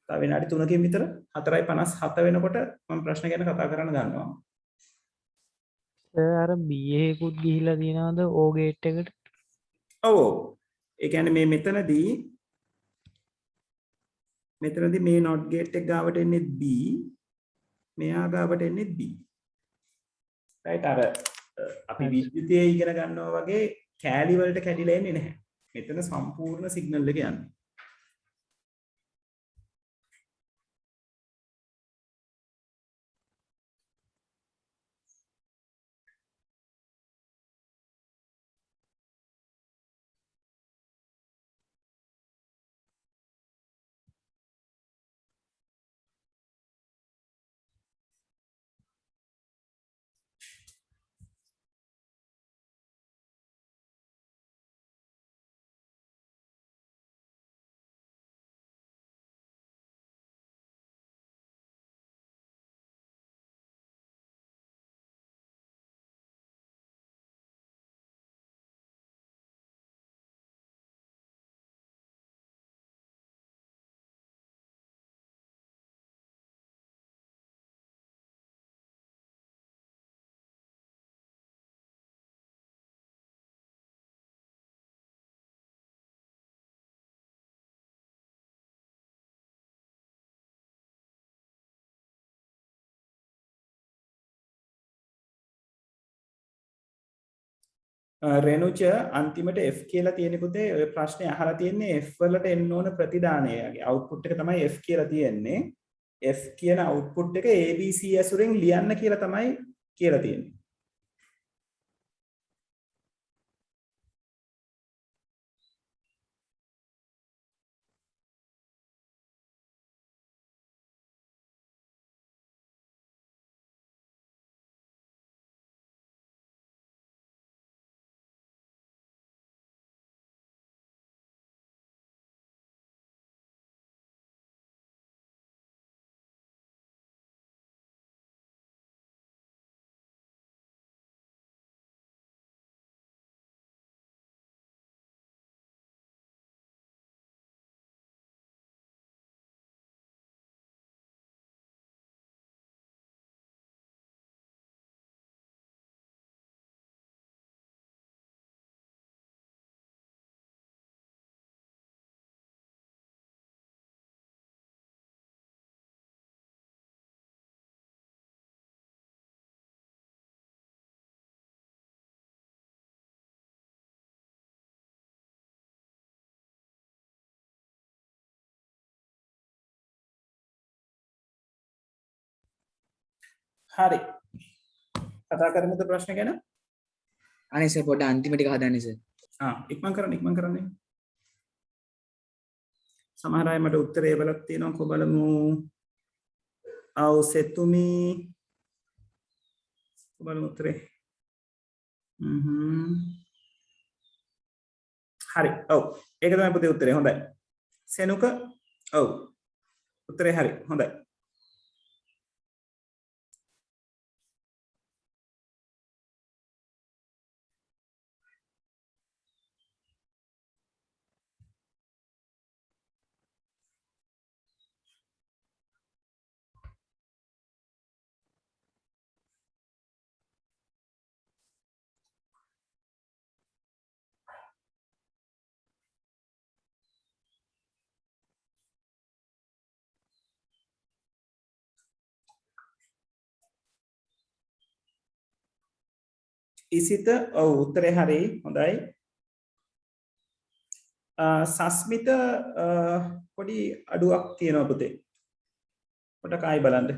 තව විනාඩි 3කින් විතර 4:57 වෙනකොට මම ප්‍රශ්න ගැන කතා කරන්න ගන්නවා. අර BA එකකුත් ගිහිලා තියෙනවද O ගේට් එකට? ඔව්. ඒ කියන්නේ මේ මෙතනදී මේ not gate එක ගාවට එන්නේ B. මෙයා ගාවට එන්නේ B. right අර අපි විද්‍යුතයේ ඉගෙන ගන්නවා වගේ කෑලි වලට කැඩිලා එන්නේ නැහැ. මෙතන සම්පූර්ණ සිග්නල් එක යන්නේ. රෙනුච අන්තිමට F කියලා තියෙන පුතේ ඔය ප්‍රශ්නේ අහලා තියෙන්නේ F වලට එන්න ඕන ප්‍රතිදානයගේ අවුට්පුට් එක තමයි F කියලා තියෙන්නේ. F කියන අවුට්පුට් එක ABC ඇසුරෙන් ලියන්න කියලා තමයි කියලා තියෙන්නේ. හරි. කතා කරමුද ප්‍රශ්න ගැන? අනේ සර් පොඩ්ඩ අන්තිම ටික හදන්න සර්. ඉක්මන් කරන්නේ. සමහර අය මට උත්තරේ බලක් තියෙනවා කො බලමු. සෙතුමි බලමු උත්තරේ. හරි. ඔව්. ඒක තමයි පුතේ උත්තරේ. හොඳයි. සෙනුක ඔව්. උත්තරේ හරි. හොඳයි. ඉසිත ඔව් උත්තරේ හරි හොඳයි. සස්මිත පොඩි අඩුවක් තියෙනවා පුතේ. පොඩක් ආයි බලන්න.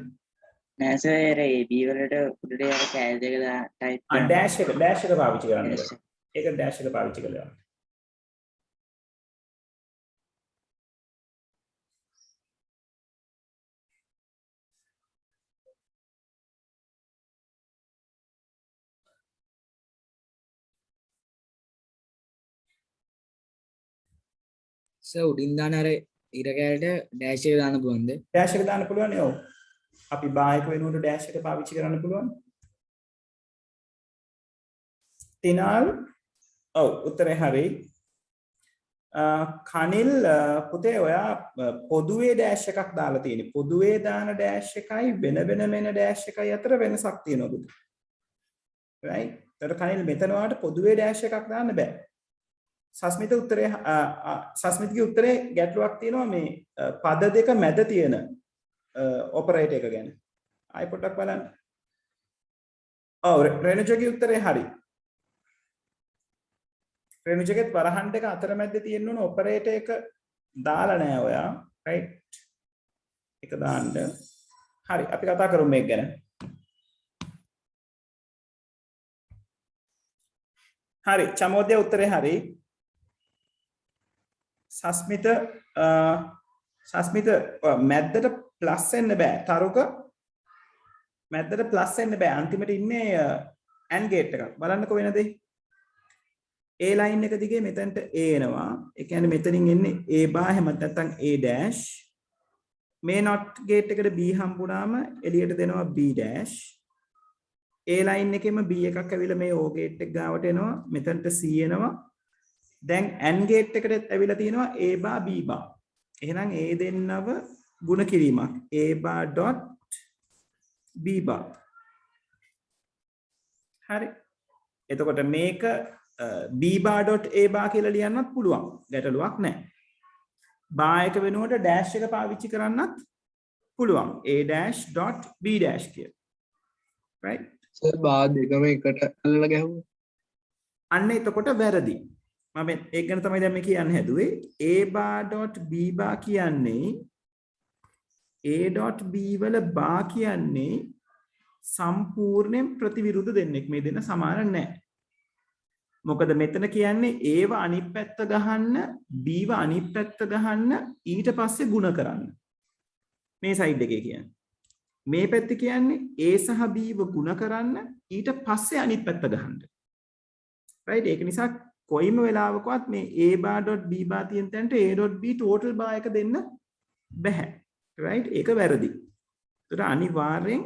නෑ සර් AB වලට උඩට යන කෑල් දෙක ටයිප් කරන්න. ඩෑෂ් එක පාවිච්චි කරන්න. ඒක ඩෑෂ් එක පාවිච්චි කළා. සර් උඩින් දාන අර ඉර කැලට ඩෑෂ් එක දාන්න පුළුවන්ද? ඩෑෂ් එක දාන්න පුළුවන් නේ ඔව්. අපි බායක වෙනුවට ඩෑෂ් එක පාවිච්චි කරන්න පුළුවන්. තිනාල් ඔව් උත්තරේ හරි. කනිල් පුතේ ඔයා පොදුවේ ඩෑෂ් එකක් දාලා තියෙන්නේ. පොදුවේ දාන ඩෑෂ් එකයි වෙන වෙනම එන ඩෑෂ් එකයි අතර වෙනසක් තියෙනවා පුතේ. right? ඒතර කනිල් මෙතන ඔයාට පොදුවේ ඩෑෂ් එකක් දාන්න බෑ. සස්මිත උත්තරේ සස්මිතගේ උත්තරේ ගැටලුවක් තියෙනවා මේ පද දෙක මැද තියෙන ඔපරේටර් එක ගැන. ආයි පොඩ්ඩක් බලන්න. ඔව් රේණුජගේ උත්තරේ හරි. රේණුජගේ වරහන් දෙක අතර මැද තියෙන උන ඔපරේටර් එක දාලා නැහැ ඔයා. right? ඒක දාන්න. හරි අපි කතා කරමු මේක ගැන. හරි චමෝදය උත්තරේ හරි. සස්මිත මැද්දට ප්ලස් වෙන්න බෑ. තරුක මැද්දට ප්ලස් වෙන්න බෑ. අන්තිමට ඉන්නේ AND ගේට් එකක්. බලන්නකෝ වෙන දේ. A line එක දිගේ මෙතනට A එනවා. ඒ කියන්නේ මෙතනින් එන්නේ A bar එහෙම නැත්නම් A dash. මේ not ගේට් එකට B හම්බුනාම එළියට දෙනවා B dash. A line එකෙම B එකක් ඇවිල්ලා මේ O ගේට් එක ගාවට එනවා. මෙතනට C එනවා. දැන් AND ගේට් එකට ඇවිල්ලා තියෙනවා A bar B bar. එහෙනම් A දෙන්නව ගුණ කිරීමක්. A bar dot B bar. හරි. එතකොට මේක B bar dot A bar කියලා ලියන්නත් පුළුවන්. ගැටලුවක් නැහැ. bar එක වෙනුවට dash එක පාවිච්චි කරන්නත් පුළුවන්. A dash dot B dash කියලා. right? සර් බා දෙකම එකට අල්ලලා ගැහුවා. අන්න එතකොට වැරදි. මම ඒක ගැන තමයි දැන් මේ කියන්න හැදුවේ. A bar dot B bar කියන්නේ A dot B වල bar කියන්නේ සම්පූර්ණයෙන් ප්‍රතිවිරුද්ධ දෙන්නෙක්. මේ දෙන්න සමාන නැහැ. මොකද මෙතන කියන්නේ A ව අනිත් පැත්ත ගහන්න B ව අනිත් පැත්ත ගහන්න ඊට පස්සේ ಗುಣ කරන්න. මේ සයිඩ් එකේ කියන්නේ. මේ පැත්තේ කියන්නේ A සහ B ව ಗುಣ කරන්න ඊට පස්සේ අනිත් පැත්ත ගහන්න. right? ඒක නිසා කොයිම වෙලාවකවත් මේ A bar dot B bar තියෙන තැනට A dot B total bar එක දෙන්න බෑ. right? ඒක වැරදි. ඒතර අනිවාර්යෙන්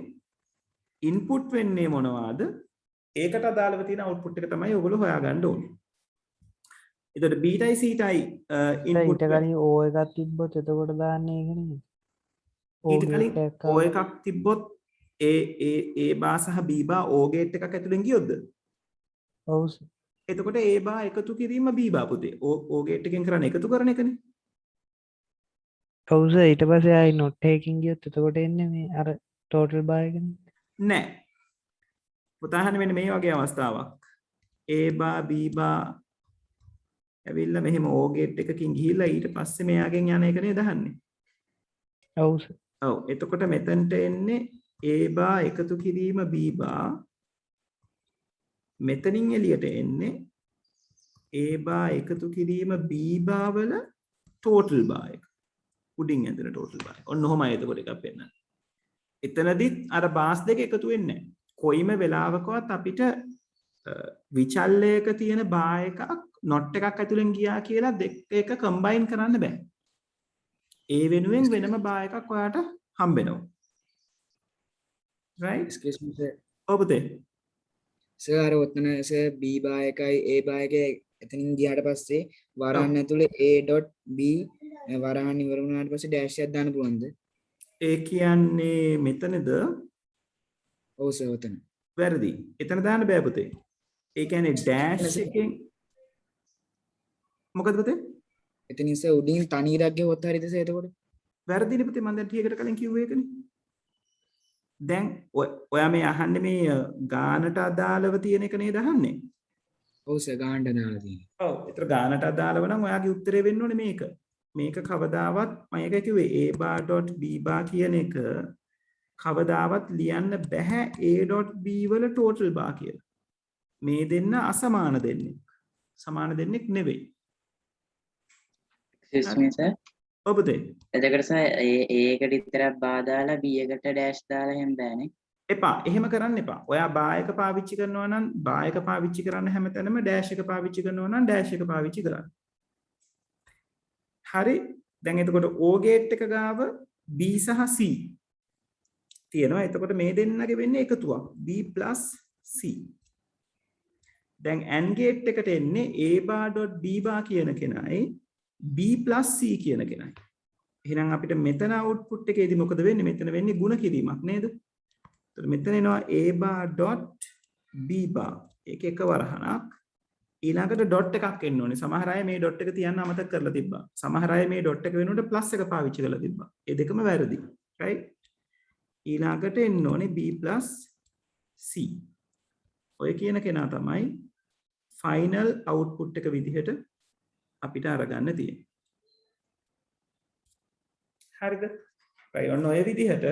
input වෙන්නේ මොනවාද? ඒකට අදාළව තියෙන output එක තමයි ඔයගොල්ලෝ හොයාගන්න ඕනේ. එතකොට bටයි cටයි input ඊට කලින් O එකක් තිබ්බොත් එතකොට දාන්නේ ඒක නෙමෙයි. ඊට කලින් O එකක් තිබ්බොත් A bar සහ B bar O gate එකක් ඇතුලෙන් ගියොත්ද? ඔව්. එතකොට A bar එකතු කිරීම B bar පුතේ. O gate එකෙන් කරන්නේ එකතු කරන එකනේ. ඔව් සර් ඊට පස්සේ ආයි not එකකින් ගියොත් එතකොට එන්නේ මේ අර total bar එකනේ. නෑ. උදාහරණ වෙන්නේ මේ වගේ අවස්ථාවක්. A bar B bar ඇවිල්ලා මෙහෙම O gate එකකින් ගිහිල්ලා ඊට පස්සේ මෙයාගෙන් යන එක නේද අහන්නේ. ඔව් සර්. ඔව් එතකොට මෙතනට එන්නේ A bar එකතු කිරීම B bar මෙතනින් එළියට එන්නේ A bar එකතු කිරීම B bar වල total bar එක. උඩින් ඇඳෙන total bar. ඔන්න ඔහොමයි එතකොට එකක් වෙන්නේ. එතනදිත් අර bars දෙක එකතු වෙන්නේ නැහැ. කොයිම වෙලාවකවත් අපිට විචල්‍යයක තියෙන bar එකක් not එකක් ඇතුලෙන් ගියා කියලා දෙක එක combine කරන්න බෑ. ඒ වෙනුවෙන් වෙනම bar එකක් ඔයාට හම්බෙනවා. right? excuse me sir. ඔබතේ සර් අර ඔතන සර් B bar එකයි A bar එකයි එතනින් ගියාට පස්සේ වරහන් ඇතුලේ A dot B වරහන් ඉවර වුණාට පස්සේ dash එකක් දාන්න පුළුවන්ද? ඒ කියන්නේ මෙතනද ඔව් සර් ඔතන. වැරදි. එතන දාන්න බෑ පුතේ. ඒ කියන්නේ dash එකෙන් මොකද පුතේ? එතනින් සර් උඩින් තනි ඉරක් ගෙවුවොත් හරියද සර් එතකොට? වැරදිනේ පුතේ මම දැන් ටිකකට කලින් කිව්වේ ඒකනේ. දැන් ඔයා මේ අහන්නේ මේ ගානට අදාළව තියෙන එක නේද අහන්නේ? ඔව් සර් ගානට දාලා තියෙනවා. ඔව්. ඒතර ගානට අදාළව නම් ඔයාගේ උත්තරේ වෙන්න ඕනේ මේක. මේක කවදාවත් මම ඒක කිව්වේ a bar dot b bar කියන එක කවදාවත් ලියන්න බෑ a dot b වල total bar කියලා. මේ දෙන්න අසමාන දෙන්නෙක්. සමාන දෙන්නෙක් නෙවෙයි. excuse me sir. ඔබදේ. එතකොට සර් ඒකට විතරක් බා දාලා b එකට ඩෑෂ් දාලා එහෙම බෑනේ. එපා. එහෙම කරන්න එපා. ඔයා බා එක පාවිච්චි කරනවා නම් බා එක පාවිච්චි කරන්න හැමතැනම ඩෑෂ් එක පාවිච්චි කරනවා නම් ඩෑෂ් එක පාවිච්චි කරන්න. හරි. දැන් එතකොට O ගේට් එක ගාව B සහ C තියෙනවා. එතකොට මේ දෙන්නගේ වෙන්නේ එකතුවක් B + C. දැන් AND ගේට් එකට එන්නේ A bar dot B bar කියන කෙනයි B + C කියන කෙනයි. එහෙනම් අපිට මෙතන අවුට්පුට් එකේදී මොකද වෙන්නේ? මෙතන වෙන්නේ ಗುಣ කිරීමක් නේද? එතකොට මෙතන එනවා A bar dot B bar. ඒක එක වරහණක්. ඊළඟට ඩොට් එකක් එන්න ඕනේ. සමහර අය මේ ඩොට් එක තියන්න අමතක කරලා තිබ්බා. සමහර අය මේ ඩොට් එක වෙනුවට ප්ලස් එක පාවිච්චි කරලා තිබ්බා. ඒ දෙකම වැරදි. right? ඊළඟට එන්න ඕනේ B + C. ඔය කියන කෙනා තමයි ෆයිනල් අවුට්පුට් එක විදිහට අපිට අරගන්න තියෙන්නේ. හරිද? right. ඔන්න ඔය විදිහට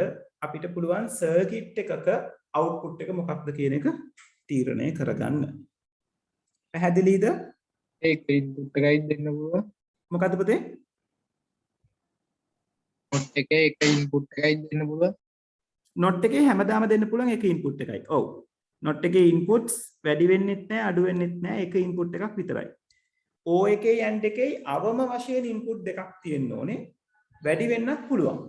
අපිට පුළුවන් සර්කිට් එකක අවුට්පුට් එක මොකක්ද කියන එක තීරණය කරගන්න. පැහැදිලිද? ඒක ඉන්පුට් එකයි දෙන්න පුළුවන්. මොකද්ද පුතේ? නොට් එකේ එක ඉන්පුට් එකයි දෙන්න පුළුවන්. නොට් එකේ හැමදාම දෙන්න පුළුවන් එක ඉන්පුට් එකයි. ඔව්. නොට් එකේ ඉන්පුට්ස් වැඩි වෙන්නෙත් නැහැ අඩු වෙන්නෙත් නැහැ එක ඉන්පුට් එකක් විතරයි. O එකේ AND එකේ අවම වශයෙන් ඉන්පුට් දෙකක් තියෙන්න ඕනේ. වැඩි වෙන්නත් පුළුවන්.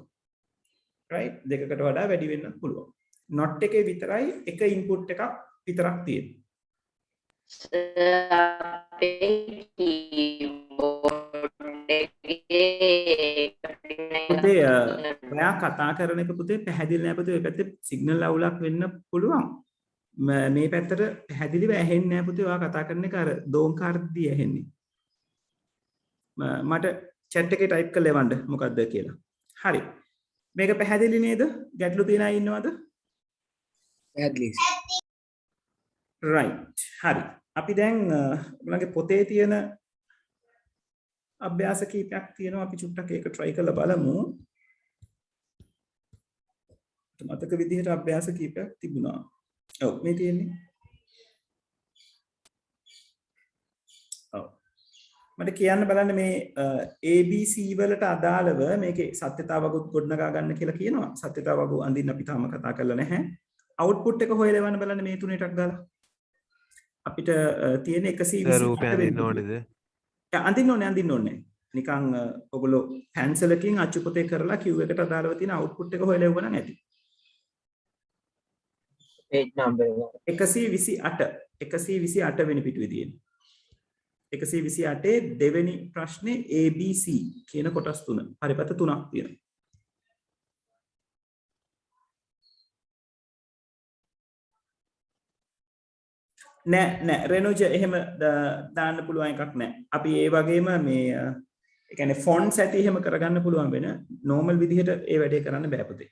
right? දෙකකට වඩා වැඩි වෙන්නත් පුළුවන්. නොට් එකේ විතරයි එක ඉන්පුට් එකක් විතරක් තියෙන්නේ. පුතේ ඔයා කතා කරන එක පුතේ පැහැදිලි නෑ පුතේ. ඔය පැත්තේ සිග්නල් අවුලක් වෙන්න පුළුවන්. මේ පැත්තට පැහැදිලිව ඇහෙන්නේ නෑ පුතේ. ඔයා කතා කරන එක අර දෝංකාරදී ඇහෙන්නේ. මට chat එකේ type කරලා එවන්න මොකද්ද කියලා. හරි. මේක පැහැදිලි නේද? ගැටලු තියන අය ඉන්නවද? පැහැදිලි. right. හරි. අපි දැන් ඔයගලගේ පොතේ තියෙන අභ්‍යාස කීපයක් තියෙනවා. අපි චුට්ටක් ඒක try කරලා බලමු. මතක විදිහට අභ්‍යාස කීපයක් තිබුණා. ඔව් මේ තියෙන්නේ. ඔව්. මට කියන්න බලන්න මේ ABC වලට අදාළව මේකේ සත්‍යතාවකුත් ගොඩනගා ගන්න කියලා කියනවා. සත්‍යතාවකු අඳින්න අපි තාම කතා කරලා නැහැ. output එක හොයලා එවන්න බලන්න මේ තුනේ ටක් ගාලා. අපිට තියෙන 128 රූපය අඳින්න ඕනේද? අඳින්න ඕනේ. නිකන් ඔයගොල්ලෝ පැන්සලකින් අච්චු පොතේ කරලා Q එකට අදාළව තියෙන output එක හොයලා එවුවා නම් ඇති. page number 128 වෙනි පිටුවේ තියෙන්නේ. 128 දෙවෙනි ප්‍රශ්නේ ABC කියන කොටස් තුන. පරිපත තුනක් තියෙනවා. නෑ රෙනෝජ එහෙම දාන්න පුළුවන් එකක් නෑ. අපි ඒ වගේම මේ ඒ කියන්නේ ෆොන්ට්ස් ඇති එහෙම කරගන්න පුළුවන් වෙන නෝමල් විදිහට ඒ වැඩේ කරන්න බෑ පුතේ.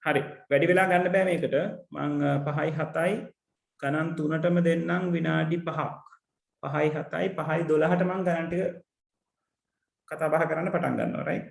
හරි වැඩි වෙලා ගන්න බෑ මේකට. මං 5යි 7යි ගණන් තුනටම දෙන්නම් විනාඩි 5ක්. 5යි 7යි 5යි 12ට මං ගණන් ටික කතා බහ කරන්න පටන් ගන්නවා right.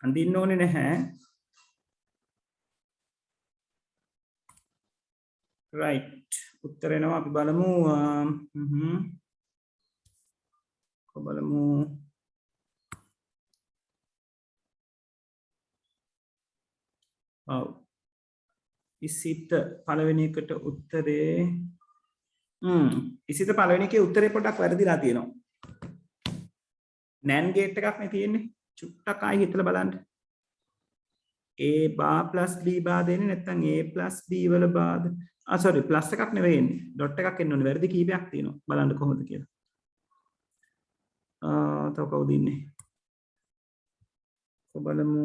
අඳින්න ඕනේ නැහැ. right උත්තර එනවා අපි බලමු බලමු ඔව් ඉසිත පළවෙනි එකට උත්තරේ ඉසිත පළවෙනි එකේ උත්තරේ පොඩ්ඩක් වැරදිලා තියෙනවා. NAND gate එකක් නේ තියෙන්නේ. චුට්ටක් ආයෙ හිතලා බලන්න. A bar plus B bar දෙන්නේ නැත්නම් A plus B වල බාද sorry plus එකක් නෙවෙයි එන්නේ. dot එකක් එන්න ඕනේ. වැරදි කීපයක් තියෙනවා. බලන්න කොහොමද කියලා. තව කවුද ඉන්නේ? බලමු.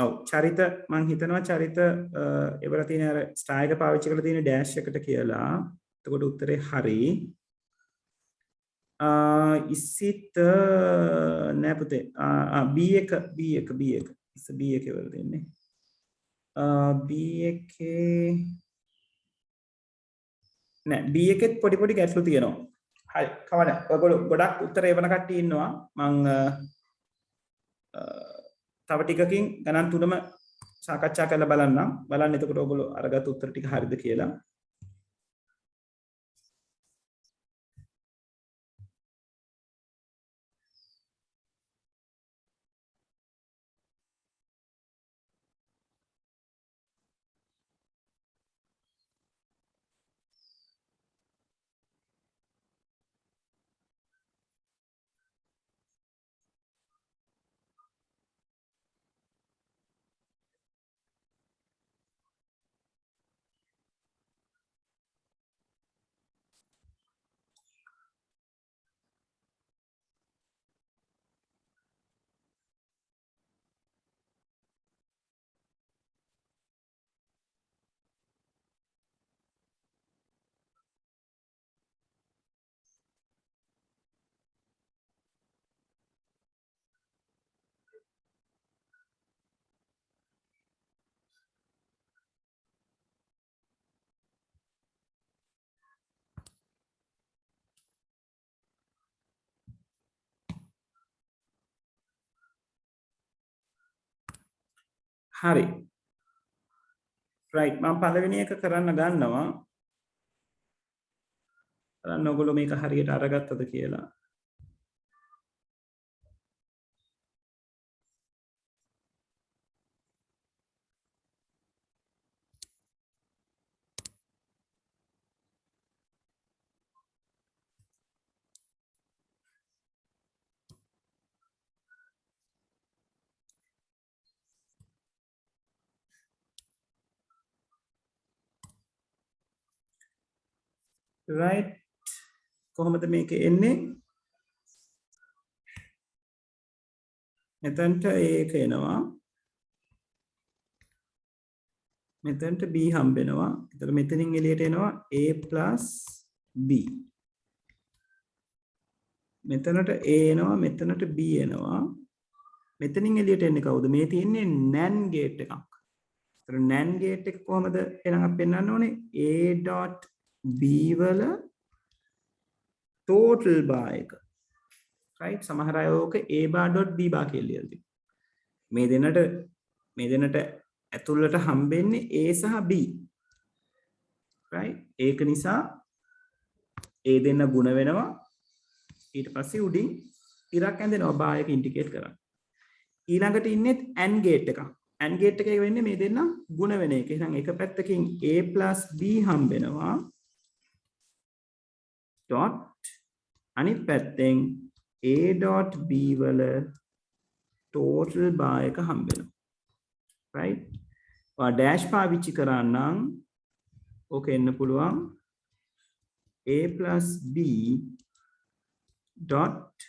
ඔව් චරිත මං හිතනවා චරිත එවල තියෙන අර ස්ටාර් එක පාවිච්චි කරලා තියෙන ඩෑෂ් එකට කියලා. එතකොට උත්තරේ හරි. ඉසිත නෑ පුතේ. B1 ඉස්ස B1 වල දෙන්නේ. B1 නෑ B1 පොඩි පොඩි ගැටලු තියෙනවා. හරි කවන්න. ඔයගොල්ලෝ ගොඩක් උත්තර එවන කට්ටිය ඉන්නවා. මං තව ටිකකින් ගණන් තුනම සාකච්ඡා කරලා බලන්නම්. බලන්න එතකොට ඔයගොල්ලෝ අරගත් උත්තර ටික හරිද කියලා. හරි right මම පළවෙනි එක කරන්න ගන්නවා බලන්න ඔයගොල්ලෝ මේක හරියට අරගත්තද කියලා right කොහොමද මේක එන්නේ මෙතනට ඒක එනවා මෙතනට b හම්බෙනවා එතකොට මෙතනින් එළියට එනවා a b මෙතනට a එනවා මෙතනට b එනවා මෙතනින් එළියට එන්නේ කවුද මේ තියෙන්නේ NAND gate එකක් එතකොට NAND gate එක කොහොමද එහෙනම් අපි පෙන්නන්න ඕනේ a b වල total bar එක right සමහර අය ඕක a bar.b bar කියලා ලියලා තියෙනවා මේ දෙන්නට ඇතුළට හම්බෙන්නේ a සහ b right ඒක නිසා a දෙන්න ಗುಣ වෙනවා ඊට පස්සේ උඩින් ඉරක් ඇඳෙනවා bar එක ඉන්ඩිකේට් කරන්න ඊළඟට ඉන්නේ AND gate එක AND gate එකේ වෙන්නේ මේ දෙන්න ಗುಣ වෙන එක එහෙනම් එක පැත්තකින් a b හම්බෙනවා dot අනිත් පැත්තෙන් a.b වල total bar එක හම්බ වෙනවා right ඔය dash පාවිච්චි කරා නම් ඕක එන්න පුළුවන් a+b dot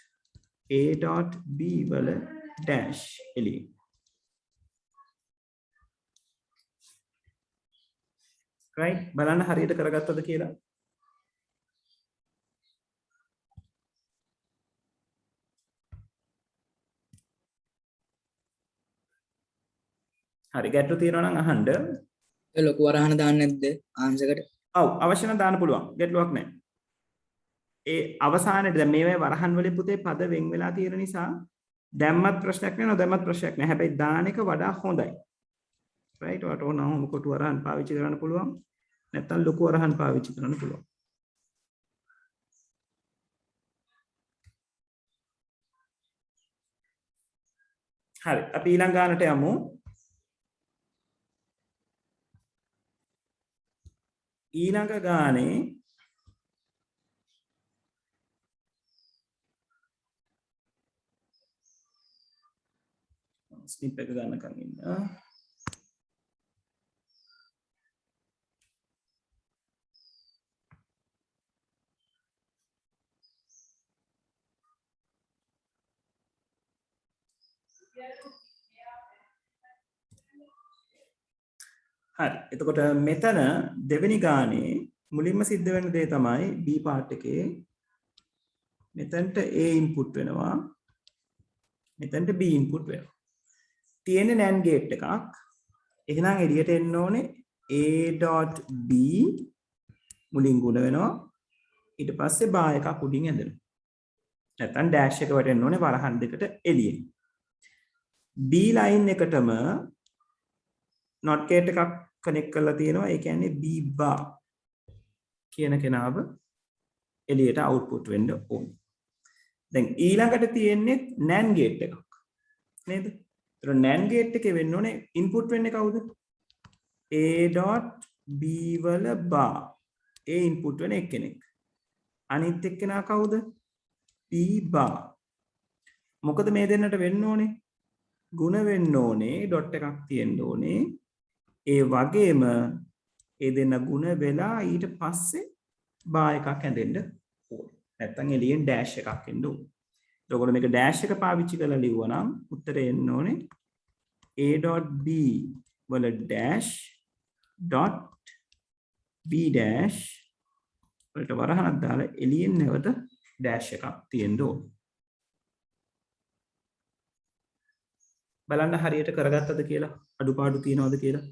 a.b වල dash එළිය right බලන්න හරියට කරගත්තද කියලා හරි ගැටලු තියෙනවා නම් අහන්න. ඒ ලොකු වරහන දාන්න නැද්ද ආන්සර් එකට? ඔව් අවශ්‍ය නම් දාන්න පුළුවන්. ගැටලුවක් නැහැ. ඒ අවසානයේ දැන් මේවැ වරහන් වලින් පුතේ පද වෙන් වෙලා තියෙන නිසා දැම්මත් ප්‍රශ්නයක් නෑ නොදැම්මත් ප්‍රශ්නයක් නෑ. හැබැයි දාන එක වඩා හොඳයි. right? ඔයාලට ඕන නම් කොටු වරහන් පාවිච්චි කරන්න පුළුවන්. නැත්නම් ලොකු වරහන් පාවිච්චි කරන්න පුළුවන්. හරි. අපි ඊළඟ ගානට යමු. ඊළඟ ගානේ ස්නිප් එක ගන්නකම් ඉන්න. හරි. එතකොට මෙතන දෙවෙනි ගානේ මුලින්ම සිද්ධ වෙන දේ තමයි B part එකේ මෙතනට A input වෙනවා. මෙතනට B input වෙනවා. තියෙන්නේ NAND gate එකක්. එහෙනම් එළියට එන්න ඕනේ A.B මුලින් ගුණ වෙනවා. ඊට පස්සේ බා එකක් උඩින් ඇදෙනවා. නැත්නම් ඩෑෂ් එක වටෙන්න ඕනේ වරහන් දෙකට එළියෙන්. B line එකටම not gate එකක් කනෙක්ට් කරලා තියෙනවා. ඒ කියන්නේ B bar කියන කෙනාව එළියට output වෙන්න ඕනේ. දැන් ඊළඟට තියෙන්නේ NAND gate එකක්. නේද? ඒතර NAND gate එකේ වෙන්න ඕනේ input වෙන්නේ කවුද? A.B වල bar. A input වෙන එක්කෙනෙක්. අනිත් එක්කෙනා කවුද? B bar. මොකද මේ දෙන්නට වෙන්න ඕනේ? ಗುಣ වෙන්න ඕනේ dot එකක් තියෙන්න ඕනේ. ඒ වගේම ඒ දෙන්න ಗುಣ වෙලා ඊට පස්සේ bar එකක් ඇඳෙන්න ඕනේ. නැත්තම් එළියෙන් dash එකක් එන්න ඕනේ. එතකොට මේක dash එක පාවිච්චි කරලා ලිව්වනම් උත්තරේ එන්න ඕනේ A.B වල dash dot B dash වලට වරහනක් දාලා එළියෙන් නැවත dash එකක් තියෙන්න ඕනේ. බලන්න හරියට කරගත්තද කියලා අඩුපාඩු තියනවද කියලා.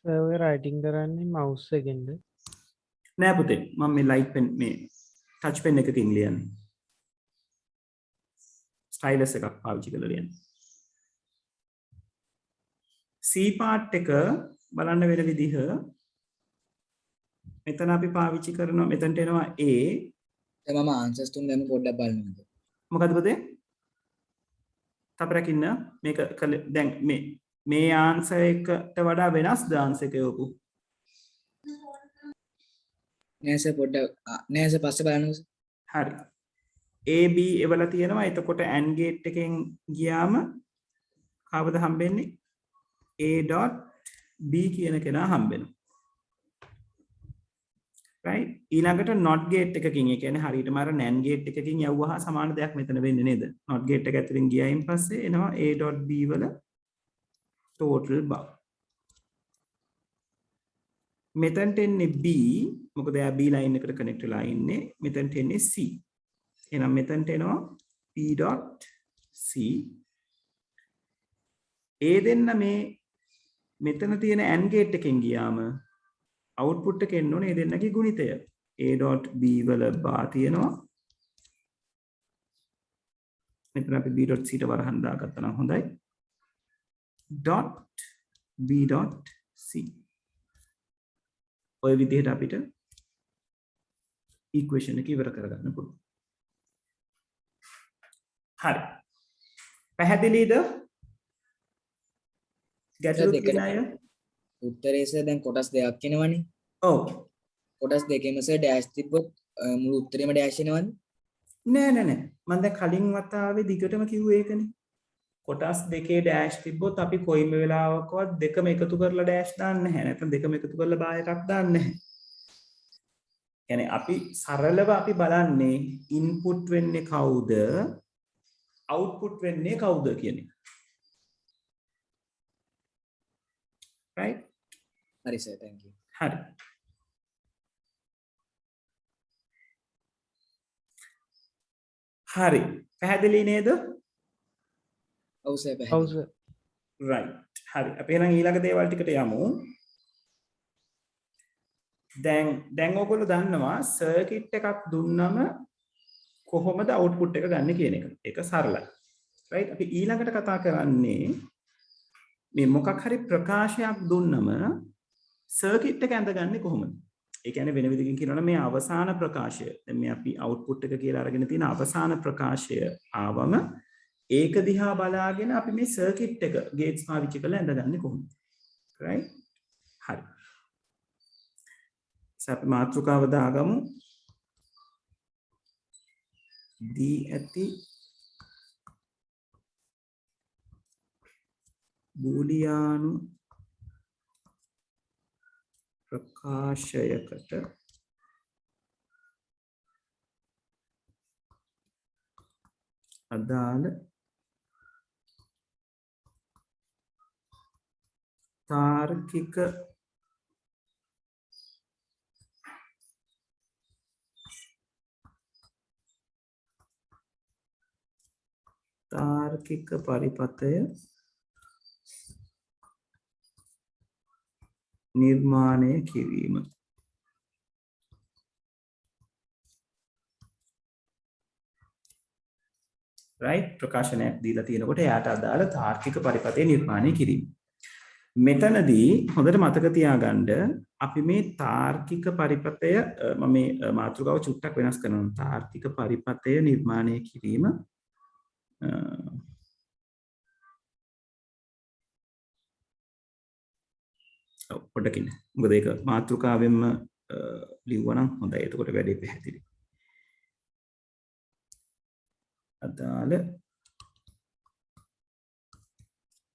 ඔය රයිටින් කරන්නේ මවුස් එකෙන්ද? නෑ පුතේ මම මේ ලයිට් පෙන් මේ ටච් පෙන් එකකින් ලියන්නේ. ස්ටයිලස් එකක් පාවිච්චි කරලා ලියන්නේ. C part එක බලන්න වෙන විදිහ මෙතන අපි පාවිච්චි කරනවා මෙතනට එනවා A. දැන් මම ආන්සර්ස් තුන දැන් පොඩ්ඩක් බලන්න. මොකද පුතේ? තපරක් ඉන්න මේක දැන් මේ ආන්සර් එකට වඩා වෙනස්ද ආන්සර් එක යොපු? නෑ සර් පොඩ්ඩක් නෑ සර් පස්සේ බලන්නකෝ. හරි. AB එවල තියෙනවා. එතකොට AND gate එකෙන් ගියාම කවුද හම්බෙන්නේ? A.B කියන කෙනා හම්බෙනවා. right? ඊළඟට not gate එකකින් ඒ කියන්නේ හරියටම අර NAND gate එකකින් යවුවා සමාන දෙයක් මෙතන වෙන්නේ නේද? not gate එක ඇතුලින් ගියායින් පස්සේ එනවා A.B වල total bar. මෙතනට එන්නේ B මොකද එයා B line එකට connect වෙලා ඉන්නේ. මෙතනට එන්නේ C. එහෙනම් මෙතනට එනවා P.C. ඒ දෙන්න මේ මෙතන තියෙන AND gate එකෙන් ගියාම output එක එන්න ඕනේ ඒ දෙන්නගේ ගුණිතය. A.B වල bar තියෙනවා. මෙතන අපි B.C ට වරහන් දාගත්තා නම් හොඳයි. .B.C ඔය විදිහට අපිට equation එක ඉවර කරගන්න පුළුවන්. හරි. පැහැදිලිද? ගැටලු තියෙන අය? උත්තරේ සර් දැන් කොටස් දෙකක් එනවනේ. ඔව්. කොටස් දෙකෙම සර් ඩෑෂ් තිබ්බොත් මුළු උත්තරේම ඩෑෂ් එනවද? නෑ. මම දැන් කලින් වතාවේ දිගටම කිව්වේ ඒකනේ. කොටස් දෙකේ ඩෑෂ් තිබ්බොත් අපි කොයිම වෙලාවකවත් දෙකම එකතු කරලා ඩෑෂ් දාන්නේ නැහැ. නැත්නම් දෙකම එකතු කරලා බාය එකක් දාන්නේ නැහැ. කියන්නේ අපි සරලව අපි බලන්නේ ඉන්පුට් වෙන්නේ කවුද? අවුට්පුට් වෙන්නේ කවුද කියන එක. right? හරි සර් thank you. හරි. හරි. පැහැදිලි නේද? ඔව් සර් ඔව් පැහැදිලි. සර්. right. හරි. අපි එහෙනම් ඊළඟ දේවල් ටිකට යමු. දැන් ඔයගොල්ලෝ දන්නවා සර්කිට් එකක් දුන්නම කොහොමද අවුට්පුට් එක ගන්න කියන එක. ඒක සරලයි. right? අපි ඊළඟට කතා කරන්නේ මේ මොකක් හරි ප්‍රකාශයක් දුන්නම සර්කිට් එක ඇඳගන්නේ කොහොමද? ඒ කියන්නේ වෙන විදිහකින් කියනවා නම් මේ අවසාන ප්‍රකාශය. දැන් මේ අපි අවුට්පුට් එක කියලා අරගෙන තියෙන අවසාන ප්‍රකාශය ආවම ඒක දිහා බලාගෙන අපි මේ සර්කිට් එක ගේට්ස් පාවිච්චි කරලා ඇඳගන්නේ කොහොමද? right? හරි. අපි මාතෘකාව දාගමු. දී ඇති බූලියානු ප්‍රකාශයකට අදාළ තාර්කික පරිපථය නිර්මාණය කිරීම. right? ප්‍රකාශනයක් දීලා තියෙනකොට එයාට අදාළ තාර්කික පරිපථය නිර්මාණය කිරීම. මෙතනදී හොඳට මතක තියාගන්න අපි මේ තාර්කික පරිපථය මම මේ මාතෘකාව චුට්ටක් වෙනස් කරනවා. තාර්කික පරිපථය නිර්මාණය කිරීම පොඩ්ඩකින් මොකද ඒක මාතෘකාවෙන්ම ලිව්වනම් හොඳයි. එතකොට වැඩේ පැහැදිලි. අදාළ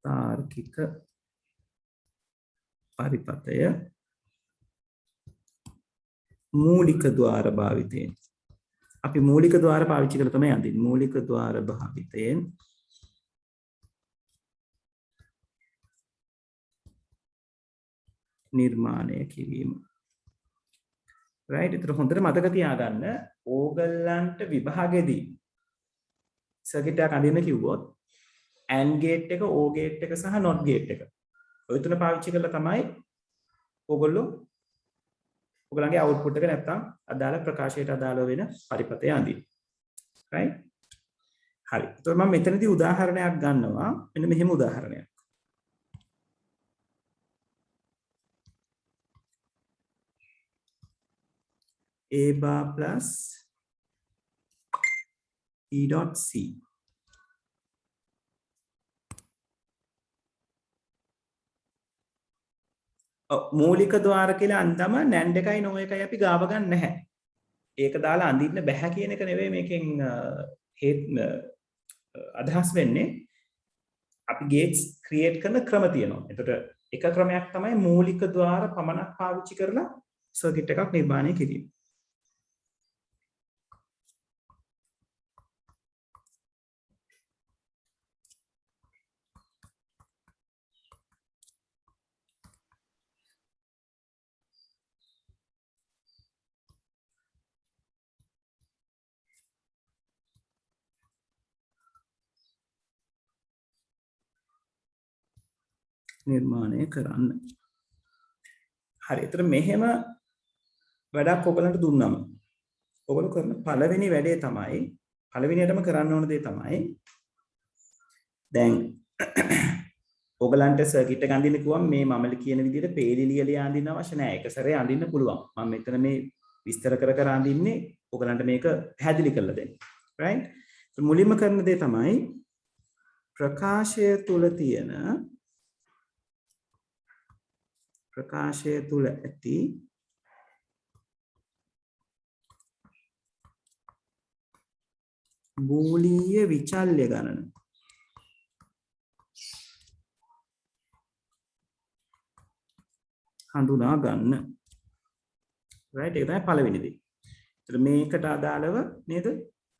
තාර්කික පරිපථය මූලික ద్వාර භාවිතයෙන් අපි මූලික ద్వාර පාවිච්චි කරලා තමයි අඳින්නේ. මූලික ద్వාර භාවිතයෙන් නිර්මාණය කිරීම. right? ඒතර හොඳට මතක තියාගන්න ඕගලන්ට විභාගෙදී සර්කිට් එකක් අඳින්න කිව්වොත් AND ගේට් එක, OR ගේට් එක සහ NOT ගේට් එක ඔය තුන පාවිච්චි කරලා තමයි ඕගොල්ලෝ ඔයගලගේ අවුට්පුට් එක නැත්තම් අදාළ ප්‍රකාශයට අදාළ වෙන පරිපථය අඳින්නේ. right? හරි. ඒතකොට මම මෙතනදී උදාහරණයක් ගන්නවා. මෙන්න මෙහෙම උදාහරණයක්. A bar plus E dot C. මූලික ద్వාර කියලා අන්තම NAND එකයි NOR එකයි අපි ගාව ගන්න නැහැ. ඒක දාලා අඳින්න බෑ කියන එක නෙවෙයි මේකෙන් අදහස් වෙන්නේ. අපි ගේට්ස් ක්‍රියේට් කරන ක්‍රම තියෙනවා. එතකොට එක ක්‍රමයක් තමයි මූලික ద్వාර පමණක් පාවිච්චි කරලා සර්කිට් එකක් නිර්මාණය කිරීම. නිර්මාණය කරන්න. හරි. ඒතර මෙහෙම වැඩක් ඔයගලන්ට දුන්නම ඔයගොල්ලෝ කරන පළවෙනි වැඩේ තමයි පළවෙනියටම කරන්න ඕන දේ තමයි දැන් ඔයගලන්ට සර්කිට් එක අඳින්න කිව්වම මේ මම කියන විදිහට පේලි ලියලා අඳින්න අවශ්‍ය නැහැ. එක සැරේ අඳින්න පුළුවන්. මම මෙතන මේ විස්තර කර කර අඳින්නේ ඔයගලන්ට මේක පැහැදිලි කරලා දෙන්න. right? මුලින්ම කරන දේ තමයි ප්‍රකාශය තුල තියෙන ප්‍රකාශය තුල ඇති බූලීය විචල්්‍ය ගණන හඳුනා ගන්න. right? ඒක තමයි පළවෙනි දේ. ඒතර මේකට අදාළව නේද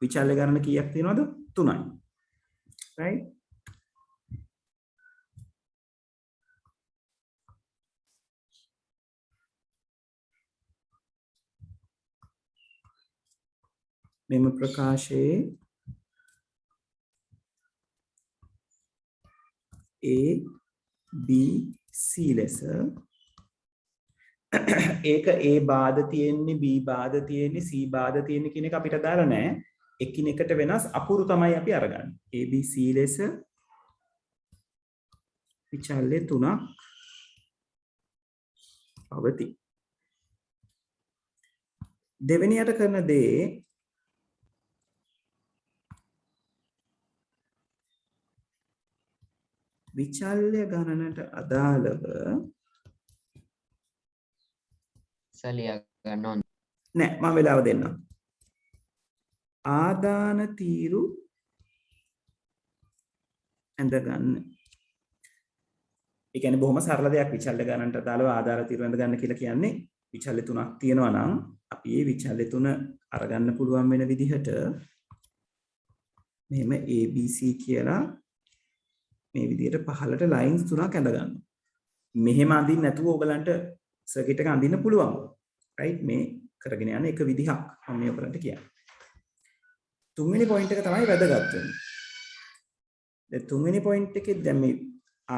විචල්්‍ය ගණන කීයක් තියෙනවද? 3යි. right? මෙම ප්‍රකාශයේ A B C ලෙස ඒක A බාධ තියෙන්නේ B බාධ තියෙන්නේ C බාධ තියෙන්නේ කියන එක අපිට දාලා නැහැ. එකිනෙකට වෙනස් අකුරු තමයි අපි අරගන්නේ. A B C ලෙස විචල්්‍ය තුනක් පවතී. දෙවෙනියට කරන දේ විචල්්‍ය ගණනට අදාළව සලියා ගන්න ඕන. නෑ මම වෙලාව දෙන්නම්. ආදාන තීරු ඇඳ ගන්න. ඒ කියන්නේ බොහොම සරල දෙයක් විචල්්‍ය ගණනට අදාළව ආදාන තීරු ඇඳ ගන්න කියලා කියන්නේ විචල්්‍ය තුනක් තියෙනවා නම් අපි මේ විචල්්‍ය තුන අරගන්න පුළුවන් වෙන විදිහට මෙහෙම ABC කියලා මේ විදිහට පහළට ලයින්ස් තුනක් ඇඳ ගන්නවා. මෙහෙම අඳින්න නැතුව ඔයගලන්ට සර්කිට් එක අඳින්න පුළුවන්. රයිට් මේ කරගෙන යන එක විදිහක් මම මේ ඔයගලන්ට කියන්නේ. තුන්වෙනි පොයින්ට් එක තමයි වැදගත් වෙන්නේ. දැන් තුන්වෙනි පොයින්ට් එකේ දැන් මේ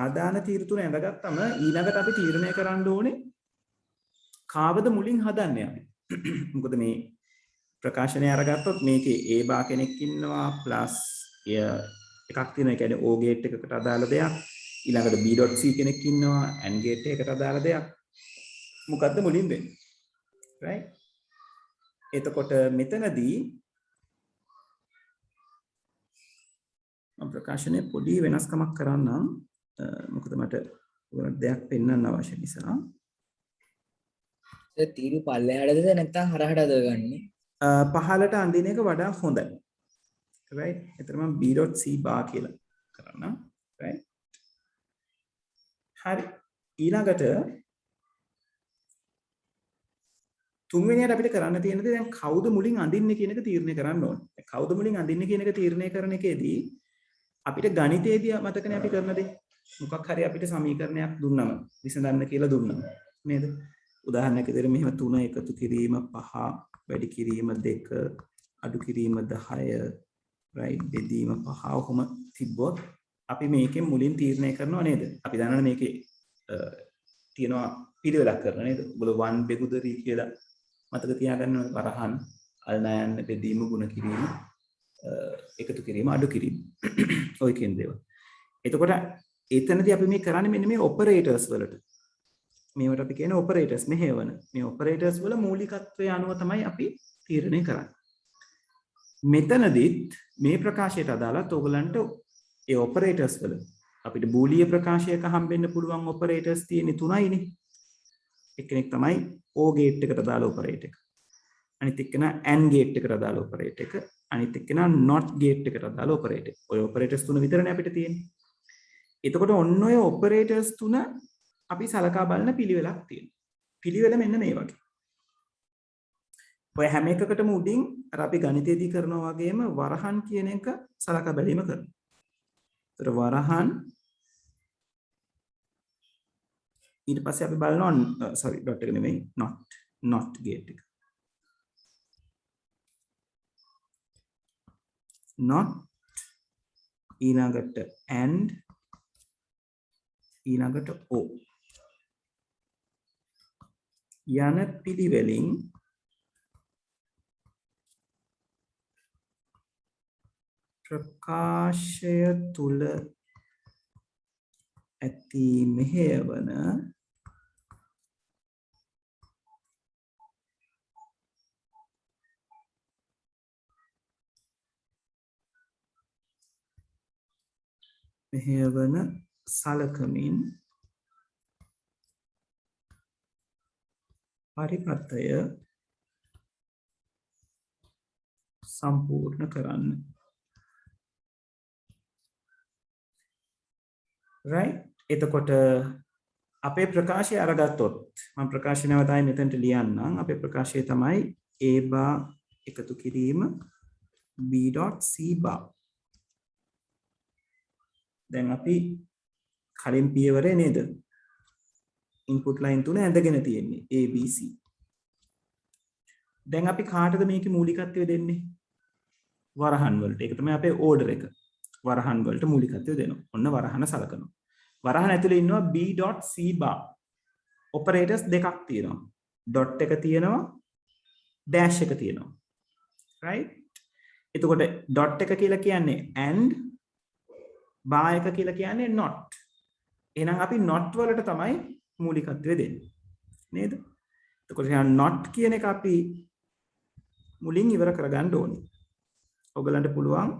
ආදාන තීරු තුන ඇඳගත්තම ඊළඟට අපි තීරණය කරන්න ඕනේ කාවද මුලින් හදන්නේ අපි. මොකද මේ ප්‍රකාශනය අරගත්තොත් මේකේ A බා කෙනෙක් ඉන්නවා ප්ලස් එකක් තියෙනවා. ඒ කියන්නේ O ගේට් එකකට අදාළ දෙයක්. ඊළඟට B.C කෙනෙක් ඉන්නවා AND ගේට් එකකට අදාළ දෙයක්. මොකද්ද මුලින් වෙන්නේ? right? එතකොට මෙතනදී මම ප්‍රකාශනයේ පොඩි වෙනස්කමක් කරන්නම්. මොකද මට ඔයාලට දෙයක් පෙන්වන්න අවශ්‍ය නිසා. තීරු පල්ලෙහාටද නැත්නම් හරහටද ගන්නේ? පහළට අඳින එක වඩා හොඳයි. right? එතන මම B.C bar කියලා කරනවා. right? හරි. ඊළඟට තුන්වෙනියට අපිට කරන්න තියෙන දේ දැන් කවුද මුලින් අඳින්නේ කියන එක තීරණය කරන්න ඕනේ. කවුද මුලින් අඳින්නේ කියන එක තීරණය කරන එකේදී අපිට ගණිතයේදී මතකනේ අපි කරන දේ. මොකක් හරි අපිට සමීකරණයක් දුන්නම විසඳන්න කියලා දුන්නම නේද? උදාහරණයක් විදිහට මෙහෙම 3 එකතු කිරීම 5 වැඩි කිරීම 2 අඩු කිරීම 10 right බෙදීම 5 ඔහොම තිබ්බොත් අපි මේකෙන් මුලින් තීරණය කරනවා නේද? අපි දන්නවනේ මේකේ තියෙනවා පිළිවෙලක් කරනවා නේද? ඔයගොල්ලෝ 1 බෙගුදරි කියලා මතක තියාගන්න වරහන් අල්නයන් බෙදීම ගුණ කිරීම එකතු කිරීම අඩු කිරීම ඔය කියන දේවල්. එතකොට එතනදී අපි මේ කරන්නේ මෙන්න මේ ඔපරේටර්ස් වලට. මේවට අපි කියන ඔපරේටර්ස් මෙහෙවන. මේ ඔපරේටර්ස් වල මූලිකත්වය අනුව තමයි අපි තීරණය කරන්නේ. මෙතනදිත් මේ ප්‍රකාශයට අදාළත් ඕගලන්ට ඒ ඔපරේටර්ස් වල අපිට බූලිය ප්‍රකාශයක හම්බෙන්න පුළුවන් ඔපරේටර්ස් තියෙන්නේ තුනයිනේ. එක්කෙනෙක් තමයි O ගේට් එකට දාලා ඔපරේට් එක. අනිත් එක්කෙනා AND ගේට් එකට දාලා ඔපරේට් එක. අනිත් එක්කෙනා NOT ගේට් එකට දාලා ඔපරේට් එක. ඔය ඔපරේටර්ස් තුන විතරනේ අපිට තියෙන්නේ. එතකොට ඔන්න ඔය ඔපරේටර්ස් තුන අපි සලකා බලන පිළිවෙලක් තියෙනවා. පිළිවෙල මෙන්න මේ වගේ. ඔය හැම එකකටම උඩින් අර අපි ගණිතයේදී කරනවා වගේම වරහන් කියන එක සලකා බැලීම කරනවා. ඒතර වරහන් ඊට පස්සේ අපි බලනවා sorry dot එක නෙමෙයි not gate එක. not ඊළඟට and ඊළඟට O යන පිළිවෙලින් ප්‍රකාශය තුල ඇති මෙහෙයවන සලකමින් පරිපත්තය සම්පූර්ණ කරන්න. right? එතකොට අපේ ප්‍රකාශය අරගත්තොත් මම ප්‍රකාශය නැවතයි මෙතනට ලියන්නම්. අපේ ප්‍රකාශය තමයි A bar එකතු කිරීම B.C bar. දැන් අපි කලින් පියවරේ නේද? ඉන්පුට් ලයින් තුන ඇඳගෙන තියෙන්නේ A B C. දැන් අපි කාටද මේකේ මූලිකත්වය දෙන්නේ? වරහන් වලට. ඒක තමයි අපේ ඕඩර් එක. වරහන් වලට මූලිකත්වය දෙනවා. ඔන්න වරහන සලකනවා. වරහන ඇතුලේ ඉන්නවා B.C bar. operators දෙකක් තියෙනවා. dot එක තියෙනවා dash එක තියෙනවා. right? එතකොට dot එක කියලා කියන්නේ and bar එක කියලා කියන්නේ not. එහෙනම් අපි not වලට තමයි මූලිකත්වය දෙන්නේ. නේද? එතකොට not කියන එක අපි මුලින් ඉවර කරගන්න ඕනේ. ඔයගලන්ට පුළුවන්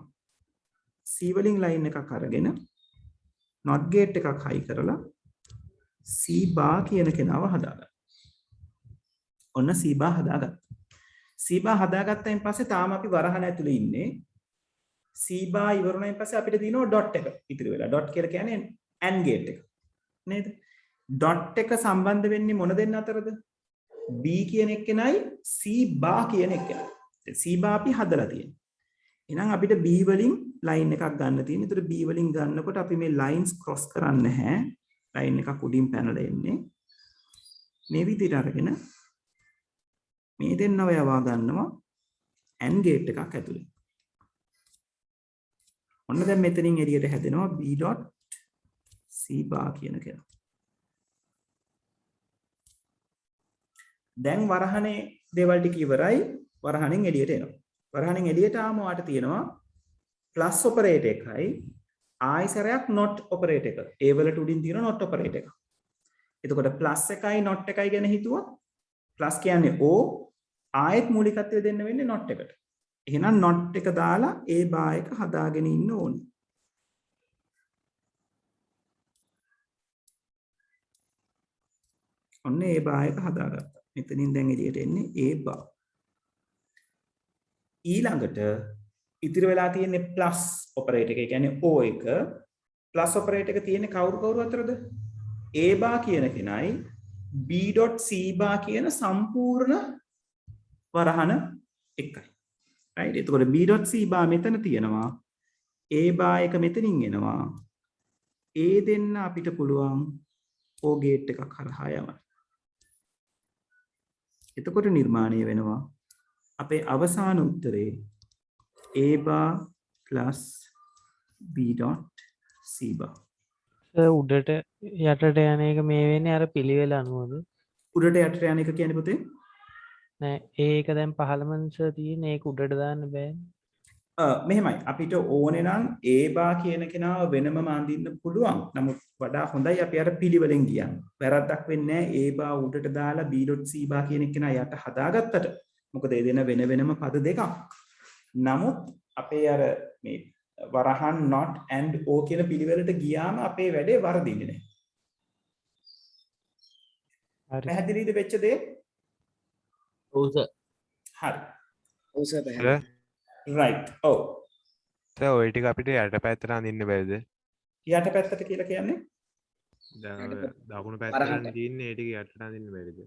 C වලින් line එකක් අරගෙන not gate එකක් high කරලා C bar කියන කෙනාව හදාගන්න. ඔන්න C bar හදාගත්තා. C bar හදාගත්තයින් පස්සේ තාම අපි වරහණ ඇතුලේ ඉන්නේ. C bar ඉවරුණයින් පස්සේ අපිට තියෙනවා dot එක ඉතිරි වෙලා. dot කියලා කියන්නේ AND gate එක. නේද? dot එක සම්බන්ධ වෙන්නේ මොන දෙන්න අතරද? B කියන එක්කෙනයි C bar කියන එක්කෙනයි. C bar අපි හදලා තියෙනවා. එහෙනම් අපිට B වලින් line එකක් ගන්න තියෙනවා. ඒතර B වලින් ගන්නකොට අපි මේ lines cross කරන්නේ නැහැ. line එකක් උඩින් පැනලා එන්නේ. මේ විදිහට අරගෙන මේ දෙන්නව යවා ගන්නවා AND gate එකක් ඇතුලේ. ඔන්න දැන් මෙතනින් එළියට හැදෙනවා B.C bar කියන කෙනා. දැන් වරහනේ දේවල් ටික ඉවරයි. වරහණෙන් එළියට එනවා. වරහණෙන් එළියට ආවම වාට තියෙනවා plus operator එකයි ආයසරයක් not operator එක. ඒ වලට උඩින් තියෙන not operator එක. එතකොට plus එකයි not එකයි ගැන හිතුවොත් plus කියන්නේ O ආයෙත් මූලිකත්වය දෙන්න වෙන්නේ not එකට. එහෙනම් not එක දාලා ඒ bar එක හදාගෙන ඉන්න ඕනේ. ඔන්න ඒ bar එක හදාගත්තා. මෙතනින් දැන් එළියට එන්නේ ඒ bar. ඊළඟට ඉතිරි වෙලා තියෙන්නේ plus operator එක. ඒ කියන්නේ O එක plus operator එක තියෙන්නේ කවුරු අතරද? A bar කියන කෙනයි B.C bar කියන සම්පූර්ණ වරහන එකයි. right? එතකොට B.C bar මෙතන තියෙනවා. A bar එක මෙතනින් එනවා. A දෙන්න අපිට පුළුවන් O gate එකක් හරහා යවන්න. එතකොට නිර්මාණය වෙනවා අපේ අවසාන උත්තරේ A bar plus B.C bar. උඩට යටට යන එක මේ වෙන්නේ අර පිළිවෙල අනුවද? උඩට යටට යන එක කියන්නේ පුතේ? නෑ ඒක දැන් පහළමන් සර් තියෙන ඒක උඩට දාන්න බෑනේ. මෙහෙමයි අපිට ඕනේ නම් A bar කියන කෙනාව වෙනමම අඳින්න පුළුවන්. නමුත් වඩා හොඳයි අපි අර පිළිවෙලෙන් ගියන්නේ. වැරද්දක් වෙන්නේ නැහැ A bar උඩට දාලා B.C bar කියන කෙනා යට හදාගත්තට. මොකද ඒ දෙන වෙන වෙනම පද දෙකක්. නමුත් අපේ අර මේ වරහන් not and O කියන පිළිවෙලට ගියාම අපේ වැඩේ වරදින්නේ නැහැ. හරි. පැහැදිලිද වෙච්ච දේ? ඔව් සර්. හරි. ඔව් සර් පැහැදිලි. right. ඔව්. සර් ඔය ටික අපිට යට පැත්තට අඳින්න බැරිද? යට පැත්තට කියලා කියන්නේ දැන් දකුණු පැත්තට තියෙන්නේ ඒ ටික යටට අඳින්න බැරිද?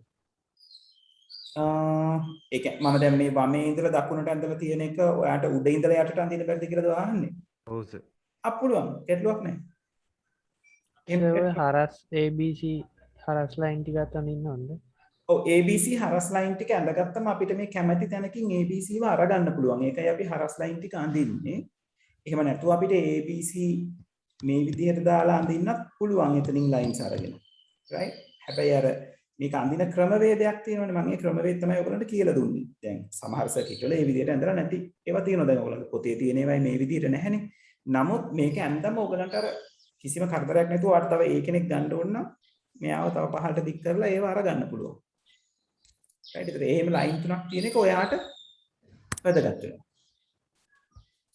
ඒක මම දැන් මේ වමේ ඉඳලා දකුණට ඇඳලා තියෙන එක ඔයාට උඩ ඉඳලා යටට අඳින්න බැරිද කියලාද අහන්නේ? ඔව් සර්. පුළුවන්. ගැටලුවක් නැහැ. හරස් ABC හරස් ලයින් ටිකත් අඳින්න ඕනද? ඔව් ABC හරස් ලයින් ටික ඇඳගත්තම අපිට මේ කැමැති තැනකින් ABC ව අරගන්න පුළුවන්. ඒකයි අපි හරස් ලයින් ටික අඳින්නේ. එහෙම නැතුව අපිට ABC මේ විදිහට දාලා අඳින්නත් පුළුවන් එතනින් ලයින්ස් අරගෙන. right? හැබැයි අර මේක අඳින ක්‍රමවේදයක් තියෙනවනේ මම ඒ ක්‍රමවේද තමයි ඔයගලන්ට කියලා දුන්නේ. දැන් සමහර සර්කිට් වල මේ විදිහට ඇඳලා නැති ඒවා තියෙනවා. දැන් ඔයගලන්ට පොතේ තියෙන ඒවායි මේ විදිහට නැහැනේ. නමුත් මේක ඇඳම ඔයගලන්ට අර කිසිම කරදරයක් නැතුව අර තව ඒ කෙනෙක් ගන්න ඕන නම් මෙයාව තව පහළට දික් කරලා ඒව අරගන්න පුළුවන්. right? ඒතර එහෙම ලයින් තුනක් තියෙන එක ඔයාට වැදගත් වෙනවා.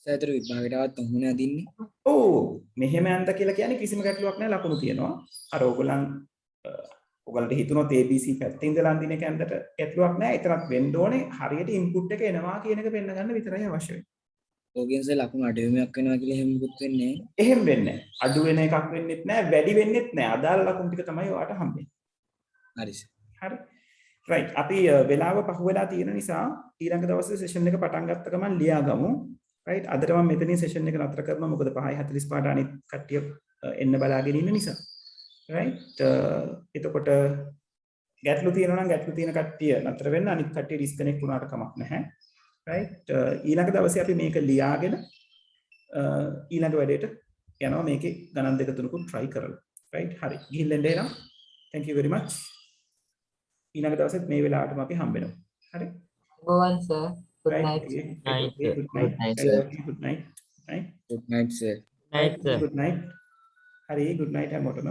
සෑතර විභාගයටවත් ඔහොම අදින්නේ. ඔව් මෙහෙම ඇඳ කියලා කියන්නේ කිසිම ගැටලුවක් නැහැ ලකුණු තියෙනවා. අර ඔයගලන්ට හිතුනොත් ABC පැත්තේ ඉඳලා අඳින එක ඇඳට ගැටලුවක් නැහැ. ඒතරත් වෙන්න ඕනේ හරියට ඉන්පුට් එක එනවා කියන එක පෙන්න ගන්න විතරයි අවශ්‍ය වෙන්නේ. ඕගෙන්ස ලකුණු අඩුවීමක් වෙනවා කියලා එහෙම මුකුත් වෙන්නේ නැහැ. එහෙම වෙන්නේ නැහැ. අඩු වෙන එකක් වෙන්නෙත් නැහැ, වැඩි වෙන්නෙත් නැහැ. අදාළ ලකුණු ටික තමයි ඔයාට හම්බෙන්නේ. හරි සර්. හරි. right. අපි වෙලාව පහු වෙලා තියෙන නිසා ඊළඟ දවසේ සෙෂන් එක පටන් ගත්ත ගමන් ලියා ගමු. right. අදට මම මෙතනින් සෙෂන් එක නතර කරනවා. මොකද 5:45ට අනිත් කට්ටිය එන්න බලාගෙන ඉන්න නිසා. right. එතකොට ගැටලු තියෙනවා නම් ගැටලු තියෙන කට්ටිය නතර වෙන්න, අනිත් කට්ටිය ඩිස්කනෙක්ට් වුණාට කමක් නැහැ. right. ඊළඟ දවසේ අපි මේක ලියාගෙන ඊළඟ වැඩේට යනවා. මේකේ ගණන් දෙක තුනකුත් try කරලා. right. හරි. ගිහින් එන්න එහෙනම්. thank you very much. ඊළඟ දවසෙත් මේ වෙලාවටම අපි හම්බ වෙනවා. හරි? ගෝවන් sir good Right? night Okay. Night, Okay. sir. Good night. night, I sir. love you. Good night. Right? good night sir night sir Good night. හරි good night හැමෝටම.